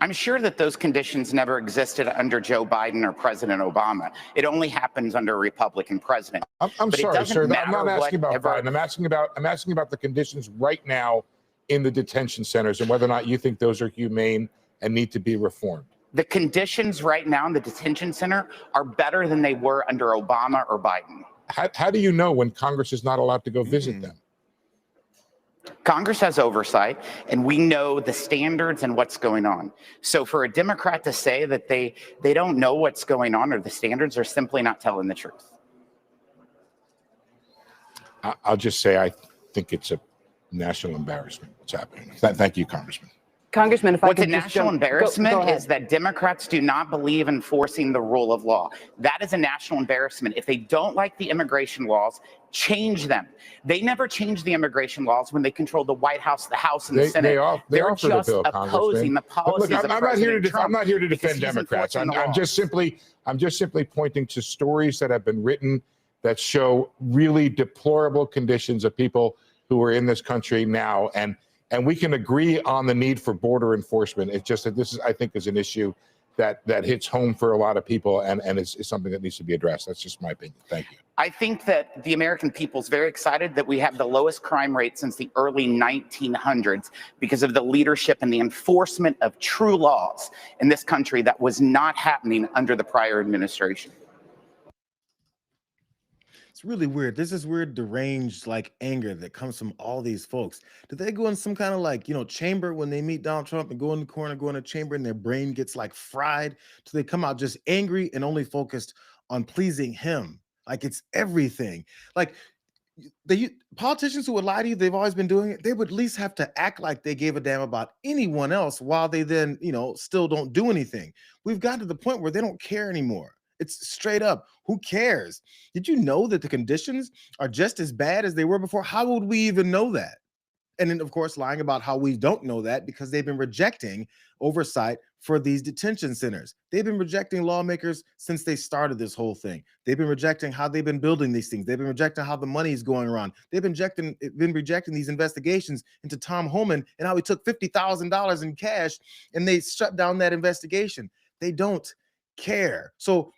I'm sure that those conditions never existed under Joe Biden or President Obama. It only happens under a Republican president. I'm sorry, sir. I'm not asking about Biden. I'm asking about the conditions right now in the detention centers and whether or not you think those are humane and need to be reformed. The conditions right now in the detention center are better than they were under Obama or Biden. How do you know when Congress is not allowed to go visit them? Congress has oversight, and we know the standards and what's going on. So for a Democrat to say that they don't know what's going on or the standards, are simply not telling the truth. I'll just say I think it's a national embarrassment what's happening. Thank you, Congressman. Congressman, if I What's a could just national jump- embarrassment go ahead. is that Democrats do not believe in forcing the rule of law. That is a national embarrassment. If they don't like the immigration laws, change them. They never changed the immigration laws when they controlled the White House, the House, and the Senate. They're just offered a bill, opposing Congressman. the policies Look, of I'm President Trump. not here to because defend he's Democrats. enforcing the I'm laws. just simply pointing to stories that have been written that show really deplorable conditions of people who are in this country now. And we can agree on the need for border enforcement. It's just that this is, I think, is an issue that hits home for a lot of people and is something that needs to be addressed. That's just my opinion. Thank you. I think that the American people is very excited that we have the lowest crime rate since the early 1900s because of the leadership and the enforcement of true laws in this country that was not happening under the prior administration. It's really weird. There's this weird deranged like anger that comes from all these folks. Do they go in some kind of like, chamber when they meet Donald Trump and go in the corner, go in a chamber and their brain gets like fried? Do they come out just angry and only focused on pleasing him? Like it's everything. Like politicians who would lie to you, they've always been doing it. They would at least have to act like they gave a damn about anyone else while they then, still don't do anything. We've gotten to the point where they don't care anymore. It's straight up. Who cares? Did you know that the conditions are just as bad as they were before? How would we even know that? And then, of course, lying about how we don't know that because they've been rejecting oversight for these detention centers. They've been rejecting lawmakers since they started this whole thing. They've been rejecting how they've been building these things. They've been rejecting how the money is going around. They've been rejecting these investigations into Tom Homan and how he took $50,000 in cash and they shut down that investigation. They don't care. So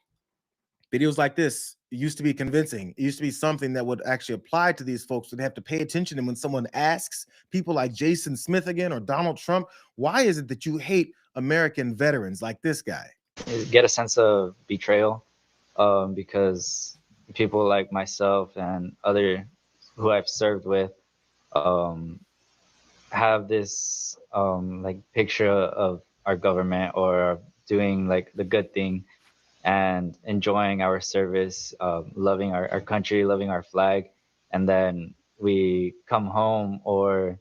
videos like this used to be convincing. It used to be something that would actually apply to these folks. They have to pay attention. And when someone asks people like Jason Smith again or Donald Trump, why is it that you hate American veterans like this guy? Get a sense of betrayal because people like myself and other who I've served with have this like picture of our government or doing like the good thing and enjoying our service, loving our country, loving our flag. And then we come home or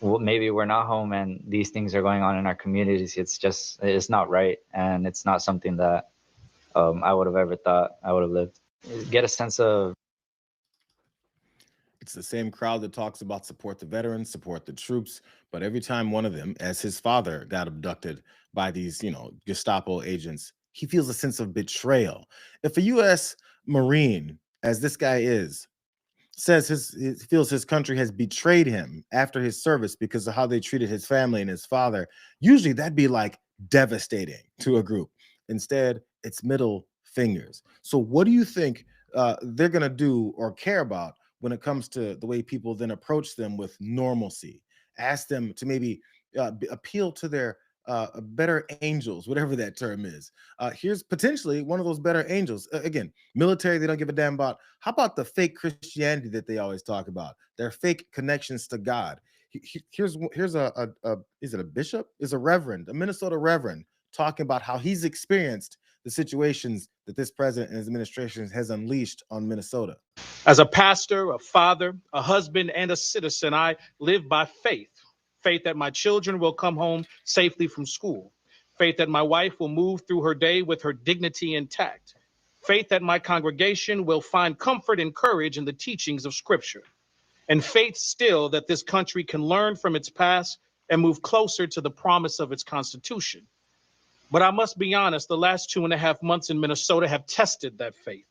maybe we're not home and these things are going on in our communities. It's not right. And it's not something that I would have ever thought I would have lived. Get a sense of. It's the same crowd that talks about support the veterans, support the troops. But every time one of them, as his father got abducted by these, Gestapo agents, he feels a sense of betrayal. If a U.S. Marine, as this guy is, says he feels his country has betrayed him after his service because of how they treated his family and his father, usually that'd be like devastating to a group. Instead, it's middle fingers. So what do you think they're going to do or care about when it comes to the way people then approach them with normalcy? Ask them to maybe appeal to their better angels, whatever that term is. Here's potentially one of those better angels. Again, military, they don't give a damn about. How about the fake Christianity that they always talk about? Their fake connections to God. Here's a is it a bishop? Is a reverend, a Minnesota reverend, talking about how he's experienced the situations that this president and his administration has unleashed on Minnesota. As a pastor, a father, a husband, and a citizen, I live by faith. Faith that my children will come home safely from school. Faith that my wife will move through her day with her dignity intact. Faith that my congregation will find comfort and courage in the teachings of Scripture. And faith still that this country can learn from its past and move closer to the promise of its Constitution. But I must be honest, the last 2.5 months in Minnesota have tested that faith.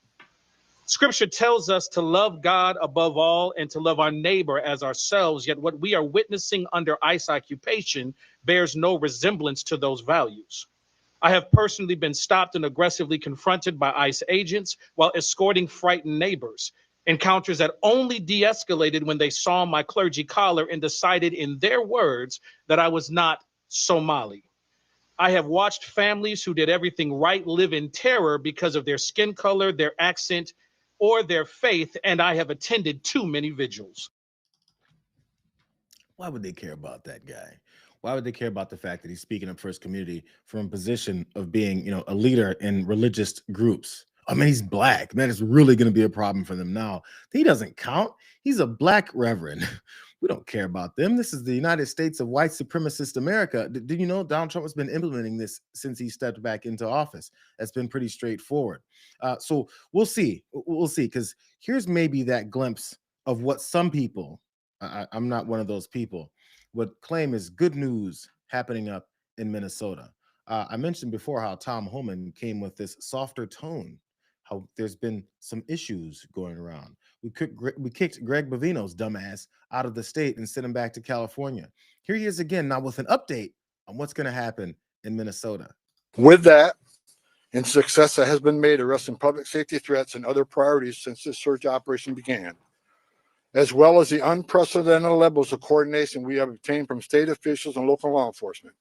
Scripture tells us to love God above all and to love our neighbor as ourselves, yet what we are witnessing under ICE occupation bears no resemblance to those values. I have personally been stopped and aggressively confronted by ICE agents while escorting frightened neighbors, encounters that only de-escalated when they saw my clergy collar and decided in their words that I was not Somali. I have watched families who did everything right live in terror because of their skin color, their accent, or their faith, and I have attended too many vigils. Why would they care about that guy? Why would they care about the fact that he's speaking up for his community from a position of being, a leader in religious groups? I mean, he's black. Man, it's really going to be a problem for them now. He doesn't count. He's a black reverend. We don't care about them. This is the United States of white supremacist America. Did you know Donald Trump has been implementing this since he stepped back into office? That's been pretty straightforward. So we'll see. We'll see, because here's maybe that glimpse of what some people, I'm not one of those people, would claim is good news happening up in Minnesota. I mentioned before how Tom Homan came with this softer tone, how there's been some issues going around. We kicked Greg Bovino's dumbass out of the state and sent him back to California. Here he is again now with an update on what's going to happen in Minnesota. With that, and success that has been made arresting public safety threats and other priorities since this surge operation began, as well as the unprecedented levels of coordination we have obtained from state officials and local law enforcement,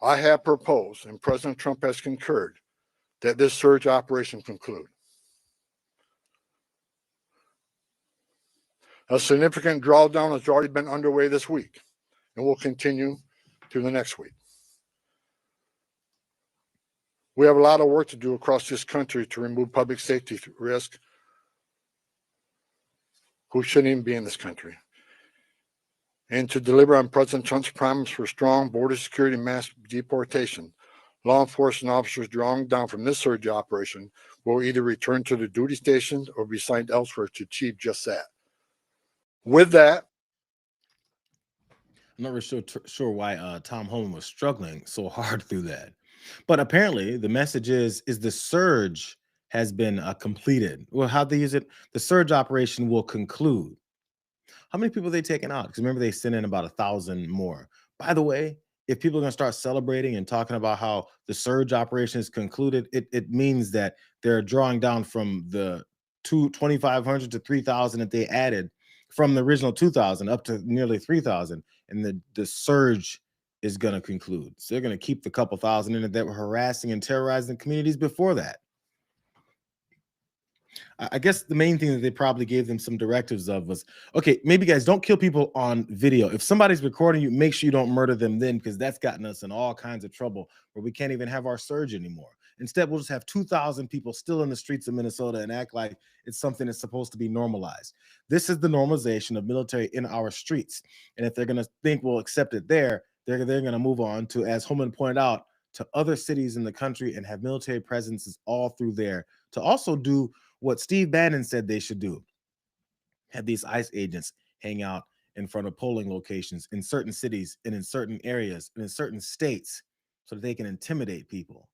I have proposed, and President Trump has concurred, that this surge operation conclude. A significant drawdown has already been underway this week and will continue through the next week. We have a lot of work to do across this country to remove public safety risk who shouldn't even be in this country, and to deliver on President Trump's promise for strong border security and mass deportation. Law enforcement officers drawn down from this surge operation will either return to their duty stations or be assigned elsewhere to achieve just that. With that, I'm not really sure why Tom Homan was struggling so hard through that. But apparently, the message is the surge has been completed. Well, how they use it, the surge operation will conclude. How many people are they taking out? Because remember, they sent in about 1,000 more. By the way, if people are going to start celebrating and talking about how the surge operation is concluded, it means that they're drawing down from the 2,500 to 3,000 that they added from the original 2,000 up to nearly 3,000, and the surge is going to conclude. So they're going to keep the couple thousand in it that were harassing and terrorizing communities before that. I guess the main thing that they probably gave them some directives of was, okay, maybe guys don't kill people on video. If somebody's recording you, make sure you don't murder them then, because that's gotten us in all kinds of trouble where we can't even have our surge anymore. Instead, we'll just have 2,000 people still in the streets of Minnesota and act like it's something that's supposed to be normalized. This is the normalization of military in our streets. And if they're going to think we'll accept it there, they're going to move on to, as Homan pointed out, to other cities in the country and have military presences all through there to also do what Steve Bannon said they should do. Have these ICE agents hang out in front of polling locations in certain cities and in certain areas and in certain states so that they can intimidate people.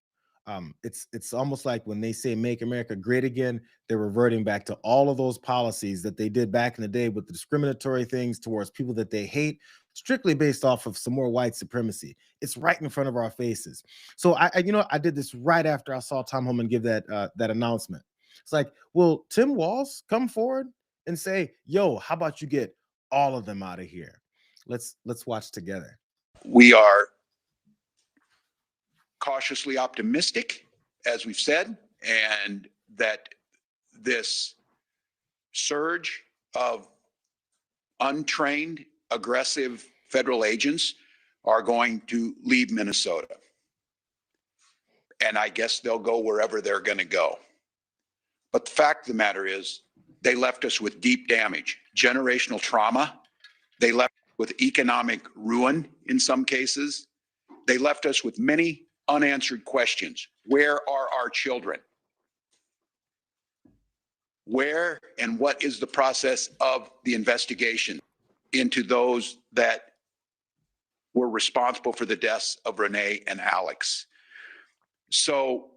It's almost like when they say make America great again, they're reverting back to all of those policies that they did back in the day with the discriminatory things towards people that they hate, strictly based off of some more white supremacy. It's right in front of our faces. So I did this right after I saw Tom Homan give that announcement. It's like, will Tim Walz come forward and say, yo, how about you get all of them out of here? Let's watch together. We are cautiously optimistic, as we've said, and that this surge of untrained, aggressive federal agents are going to leave Minnesota. And I guess they'll go wherever they're going to go. But the fact of the matter is, they left us with deep damage, generational trauma. They left with economic ruin in some cases. They left us with many unanswered questions. Where are our children? Where and what is the process of the investigation into those that were responsible for the deaths of Renee and Alex? So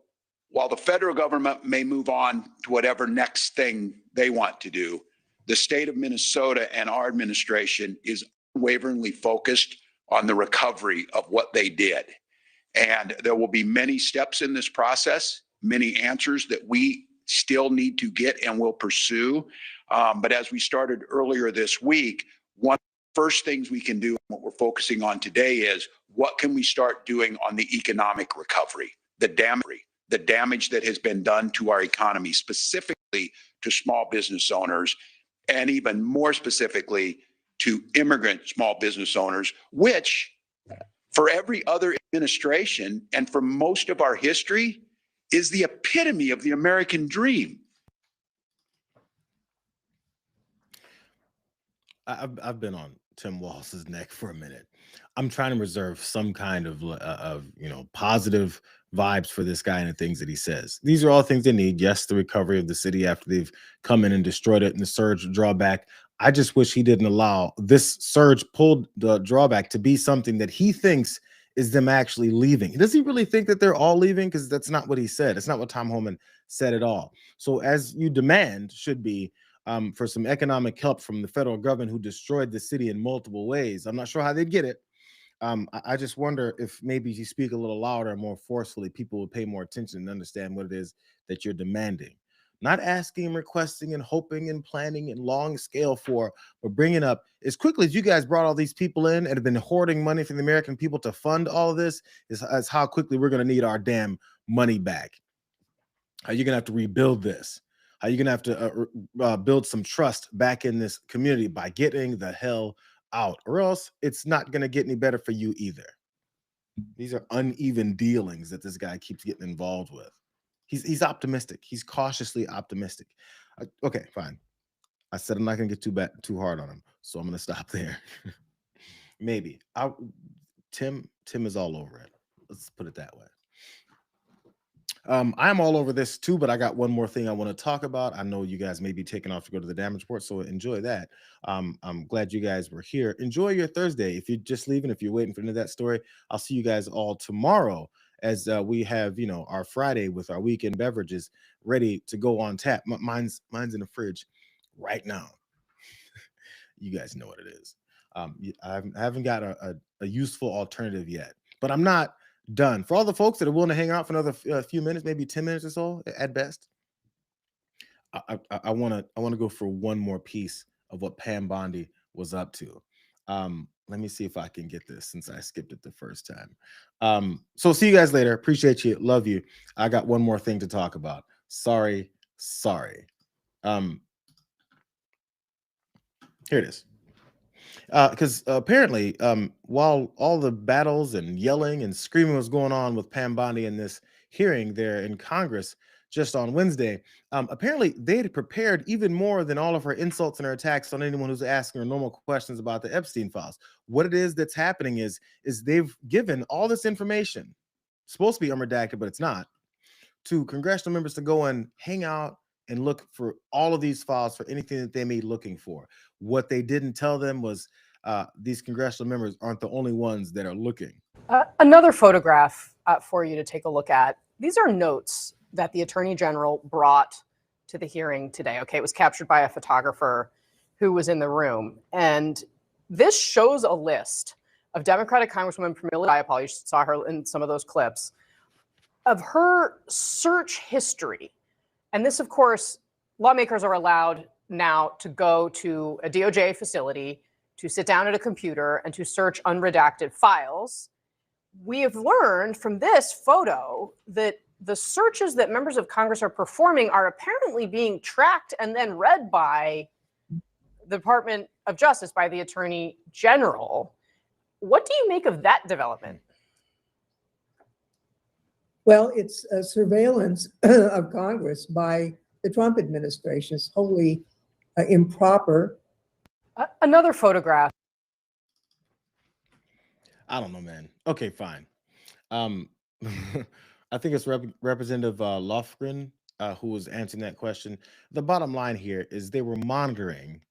while the federal government may move on to whatever next thing they want to do, the state of Minnesota and our administration is unwaveringly focused on the recovery of what they did. And there will be many steps in this process, many answers that we still need to get and will pursue. But as we started earlier this week, one of the first things we can do, and what we're focusing on today, is what can we start doing on the economic recovery, the damage that has been done to our economy, specifically to small business owners, and even more specifically to immigrant small business owners, which for every other administration and for most of our history is the epitome of the American dream. I've been on Tim Walz's neck for a minute. I'm trying to reserve some kind of positive vibes for this guy and the things that he says. These are all things they need. Yes, the recovery of the city after they've come in and destroyed it and the surge drawback. I just wish he didn't allow this surge pulled the drawback to be something that he thinks is them actually leaving. Does he really think that they're all leaving? Because that's not what he said. It's not what Tom Homan said at all. So as you demand should be for some economic help from the federal government who destroyed the city in multiple ways. I'm not sure how they'd get it. I just wonder if maybe you speak a little louder and more forcefully, people will pay more attention and understand what it is that you're demanding. Not asking, requesting, and hoping and planning and long scale for, but bringing up as quickly as you guys brought all these people in and have been hoarding money from the American people to fund all of this is how quickly we're going to need our damn money back. How you're going to have to rebuild this. How you're going to have to build some trust back in this community by getting the hell out, or else it's not going to get any better for you either. These are uneven dealings that this guy keeps getting involved with. He's optimistic. He's cautiously optimistic. Okay, fine. I said I'm not going to get too hard on him, so I'm going to stop there. Maybe. Tim is all over it. Let's put it that way. I'm all over this too, but I got one more thing I want to talk about. I know you guys may be taking off to go to the damage report, so enjoy that. I'm glad you guys were here. Enjoy your Thursday. If you're just leaving, if you're waiting for the end of that story, I'll see you guys all tomorrow as we have, our Friday with our weekend beverages ready to go on tap. Mine's in the fridge right now. You guys know what it is. I haven't got a useful alternative yet, but I'm not done. For all the folks that are willing to hang out for another few minutes, maybe 10 minutes or so at best, I want to go for one more piece of what Pam Bondi was up to. Let me see if I can get this since I skipped it the first time. So see you guys later. Appreciate you. Love you. I got one more thing to talk about. Sorry. Here it is. Because apparently, while all the battles and yelling and screaming was going on with Pam Bondi in this hearing there in Congress just on Wednesday, apparently they had prepared even more than all of her insults and her attacks on anyone who's asking her normal questions about the Epstein files. What it is that's happening is they've given all this information, supposed to be unredacted, but it's not, to congressional members to go and hang out and look for all of these files for anything that they may be looking for. What they didn't tell them was these congressional members aren't the only ones that are looking. Another photograph for you to take a look at. These are notes that the Attorney General brought to the hearing today. Okay, it was captured by a photographer who was in the room. And this shows a list of Democratic Congresswoman Pramila Jayapal, you saw her in some of those clips, of her search history. And this, of course, lawmakers are allowed now to go to a DOJ facility, to sit down at a computer and to search unredacted files. We have learned from this photo that the searches that members of Congress are performing are apparently being tracked and then read by the Department of Justice, by the Attorney General. What do you make of that development? Well, it's a surveillance of Congress by the Trump administration. It's wholly improper. Another photograph. I don't know, man. Okay, fine. I think it's Representative Lofgren who was answering that question. The bottom line here is they were monitoring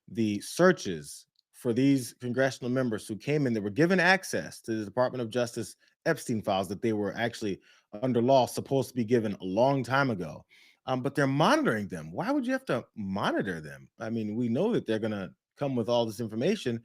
the searches for these congressional members who came in, that were given access to the Department of Justice Epstein files that they were actually under law supposed to be given a long time ago. But they're monitoring them. Why would you have to monitor them? I mean, we know that they're going to come with all this information.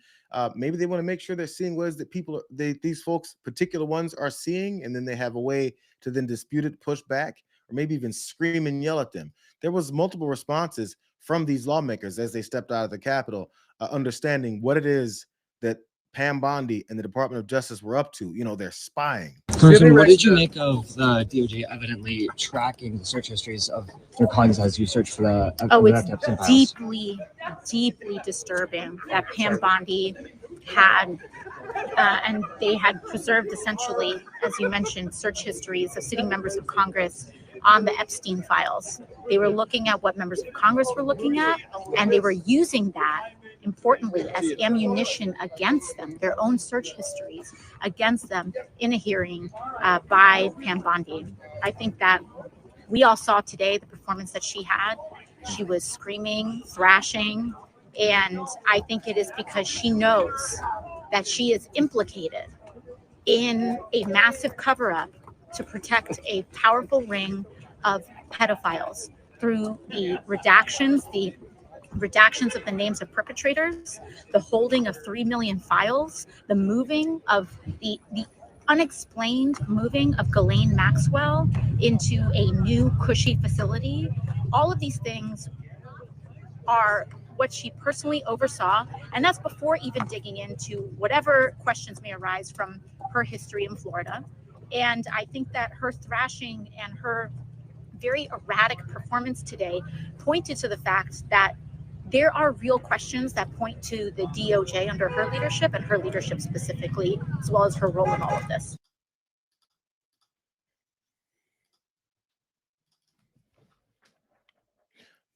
Maybe they want to make sure they're seeing what is that these folks, particular ones, are seeing, and then they have a way to then dispute it, push back, or maybe even scream and yell at them. There was multiple responses from these lawmakers as they stepped out of the Capitol, understanding what it is that Pam Bondi and the Department of Justice were up to. They're spying. Congressman, what did you make of the DOJ evidently tracking the search histories of their colleagues as you search for the Epstein files? Deeply disturbing that Pam Bondi had, and they had preserved essentially, as you mentioned, search histories of sitting members of Congress on the Epstein files. They were looking at what members of Congress were looking at, and they were using that, importantly, as ammunition against them, their own search histories against them in a hearing by Pam Bondi. I think that we all saw today the performance that she had. She was screaming, thrashing, and I think it is because she knows that she is implicated in a massive cover-up to protect a powerful ring of pedophiles through the redactions of the names of perpetrators, the holding of 3 million files, the moving of the unexplained moving of Ghislaine Maxwell into a new cushy facility. All of these things are what she personally oversaw, and that's before even digging into whatever questions may arise from her history in Florida. And I think that her thrashing and her very erratic performance today pointed to the fact that there are real questions that point to the DOJ under her leadership, and her leadership specifically, as well as her role in all of this.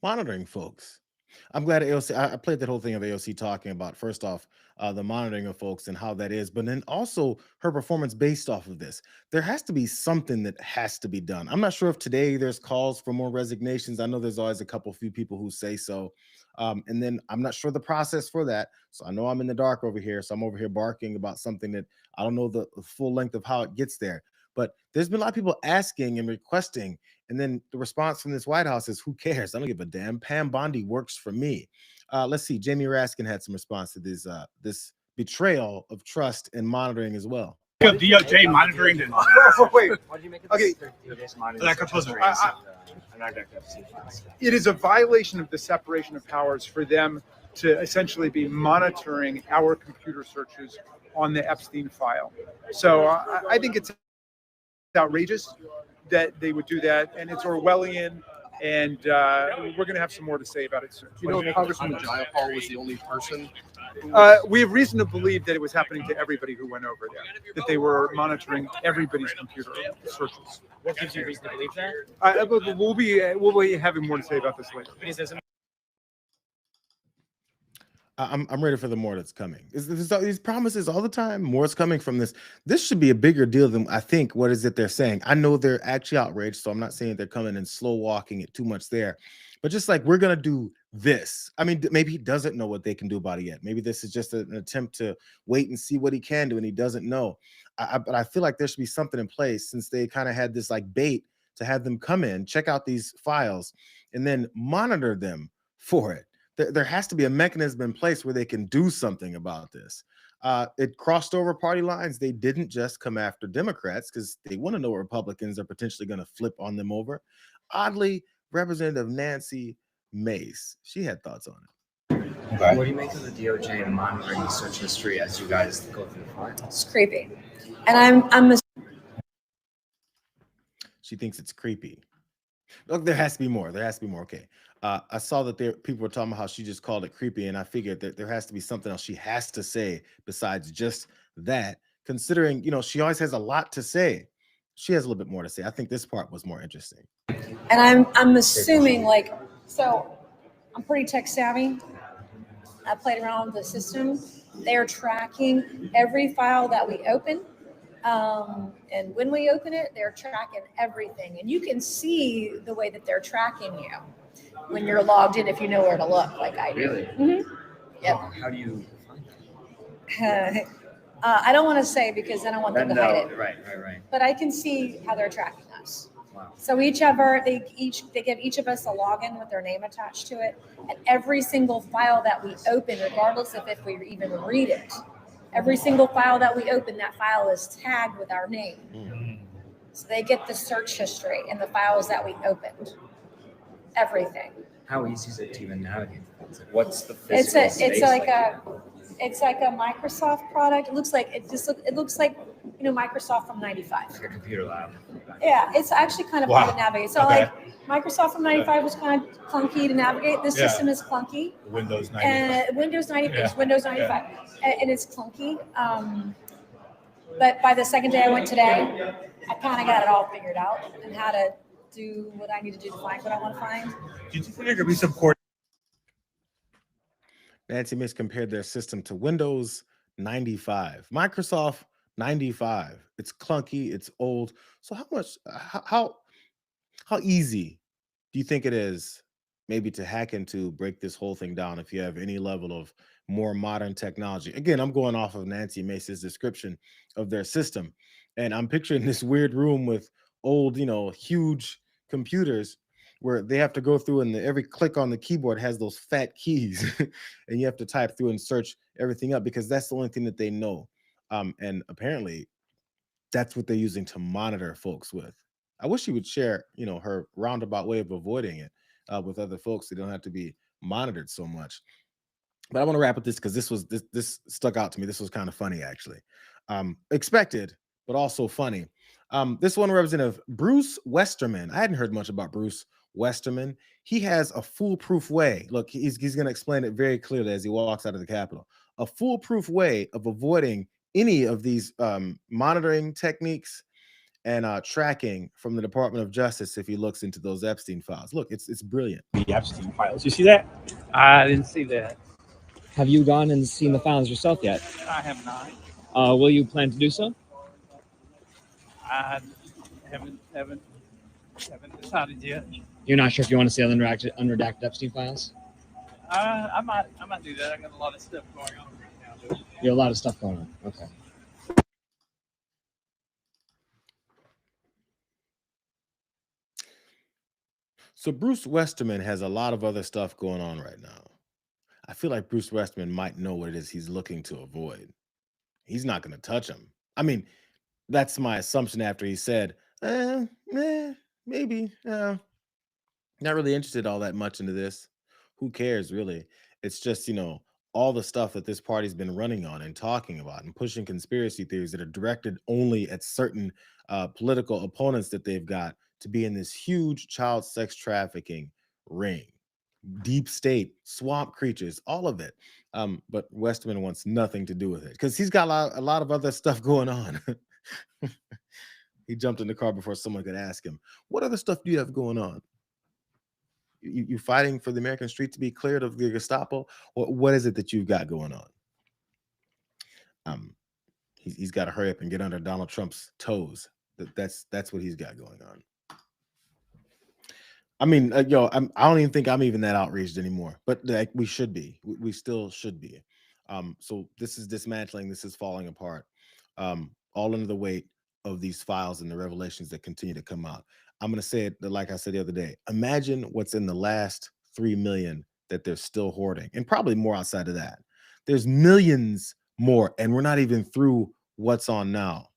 Monitoring folks. I'm glad AOC. I played that whole thing of AOC talking about first off the monitoring of folks and how that is, but then also her performance based off of this. There has to be something that has to be done. I'm not sure if today there's calls for more resignations. I know there's always a few people who say so, and then I'm not sure the process for that. So I know I'm in the dark over here. So I'm over here barking about something that I don't know the full length of how it gets there. But there's been a lot of people asking and requesting. And then the response from this White House is, who cares? I don't give a damn. Pam Bondi works for me. Let's see. Jamie Raskin had some response to this betrayal of trust and monitoring as well. DOJ monitoring the Wait. What did you make of Okay. Black Composer, it is a violation of the separation of powers for them to essentially be monitoring our computer searches on the Epstein file. So I think it's outrageous that they would do that, and it's Orwellian, and we're going to have some more to say about it soon. Do you know if Congressman Jayar was the only person? We have reason to believe that it was happening to everybody who went over there, that they were monitoring everybody's computer searches. What gives you reason to believe that? We'll be having more to say about this later. I'm ready for the more that's coming. These promises all the time. More is coming from this. This should be a bigger deal than I think. What is it they're saying? I know they're actually outraged, so I'm not saying they're coming and slow walking it too much there. But just like we're gonna do this. I mean, maybe he doesn't know what they can do about it yet. Maybe this is just an attempt to wait and see what he can do, and he doesn't know. But I feel like there should be something in place since they kind of had this like bait to have them come in, check out these files, and then monitor them for it. There has to be a mechanism in place where they can do something about this. It crossed over party lines. They didn't just come after Democrats because they want to know what Republicans are potentially going to flip on them over. Oddly, Representative Nancy Mace, she had thoughts on it. Okay. What do you make of the DOJ monitoring the search history as you guys go through the files? It's creepy, and I'm. She thinks it's creepy. Look, there has to be more. There has to be more. Okay. I saw that people were talking about how she just called it creepy, and I figured that there has to be something else she has to say besides just that, considering, she always has a lot to say. She has a little bit more to say. I think this part was more interesting. And I'm assuming, so I'm pretty tech savvy. I played around with the system. They're tracking every file that we open. And when we open it, they're tracking everything. And you can see the way that they're tracking you when you're logged in, if you know where to look, like I do. Really? Mm-hmm. Yep. How do you find that? I don't want to say because then I want them to hide it. Right. But I can see how they're tracking us. Wow. So they give each of us a login with their name attached to it. And every single file that we open, regardless of if we even read it, every single file that we open, that file is tagged with our name. Mm-hmm. So they get the search history and the files that we opened. Everything. How easy is it to even navigate? What's the physical It's like a Microsoft product. It looks like Microsoft from '95. Like a computer lab. Yeah, it's actually kind of hard to navigate. So Microsoft from '95 was kind of clunky to navigate. This system is clunky. Windows 95. And Windows 90, it's Windows 95, and it's clunky. But by the second day I went today, I kind of got it all figured out and how to do what I need to do to find what I want to find. Did you think there could be some court? Nancy Mace compared their system to Windows 95, Microsoft 95. It's clunky, it's old. So how easy do you think it is maybe to hack into, break this whole thing down if you have any level of more modern technology? Again, I'm going off of Nancy Mace's description of their system, and I'm picturing this weird room with old, huge computers where they have to go through and every click on the keyboard has those fat keys and you have to type through and search everything up because that's the only thing that they know. And apparently that's what they're using to monitor folks with. I wish she would share, her roundabout way of avoiding it with other folks. They don't have to be monitored so much. But I want to wrap with this because this stuck out to me. This was kind of funny, actually. Expected, but also funny. This one, Representative Bruce Westerman. I hadn't heard much about Bruce Westerman. He has a foolproof way. Look, he's going to explain it very clearly as he walks out of the Capitol. A foolproof way of avoiding any of these monitoring techniques and tracking from the Department of Justice if he looks into those Epstein files. Look, it's brilliant. The Epstein files. You see that? I didn't see that. Have you gone and seen the files yourself yet? I have not. Will you plan to do so? I haven't decided yet. You're not sure if you want to see the unredacted Epstein files? I might do that. I got a lot of stuff going on right now. You have a lot of stuff going on. Okay. So Bruce Westerman has a lot of other stuff going on right now. I feel like Bruce Westerman might know what it is he's looking to avoid. He's not going to touch him. I mean, that's my assumption after he said, maybe, not really interested all that much into this. Who cares, really? It's just, all the stuff that this party's been running on and talking about and pushing conspiracy theories that are directed only at certain political opponents that they've got to be in this huge child sex trafficking ring. Deep state, swamp creatures, all of it. But Westerman wants nothing to do with it because he's got a lot of other stuff going on. He jumped in the car before someone could ask him, what other stuff do you have going on? You fighting for the American street to be cleared of the Gestapo? What is it that you've got going on? He's got to hurry up and get under Donald Trump's toes. That's what he's got going on. I mean, I don't even think I'm even that outraged anymore, but like we should be. We still should be. So this is dismantling. This is falling apart. All under the weight of these files and the revelations that continue to come out. I'm going to say it like I said the other day. Imagine what's in the last 3 million that they're still hoarding, and probably more outside of that. There's millions more, and we're not even through what's on now.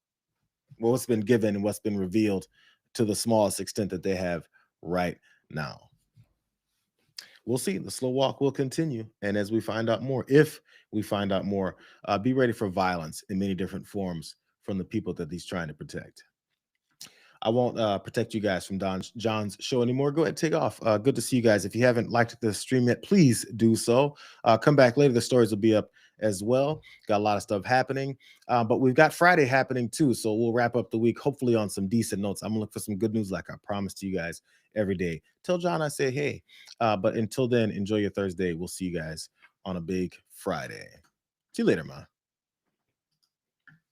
Well, what's been given and what's been revealed to the smallest extent that they have right now. We'll see. The slow walk will continue. And as we find out more, if we find out more, be ready for violence in many different forms from the people that he's trying to protect. I won't protect you guys from John's show anymore. Go ahead and take off. Good to see you guys. If you haven't liked the stream yet, please do so. Come back later. The stories will be up as well. Got a lot of stuff happening. But we've got Friday happening too. So we'll wrap up the week, hopefully on some decent notes. I'm going to look for some good news like I promised to you guys every day. Tell John I say hey. But until then, enjoy your Thursday. We'll see you guys on a big Friday. See you later, man.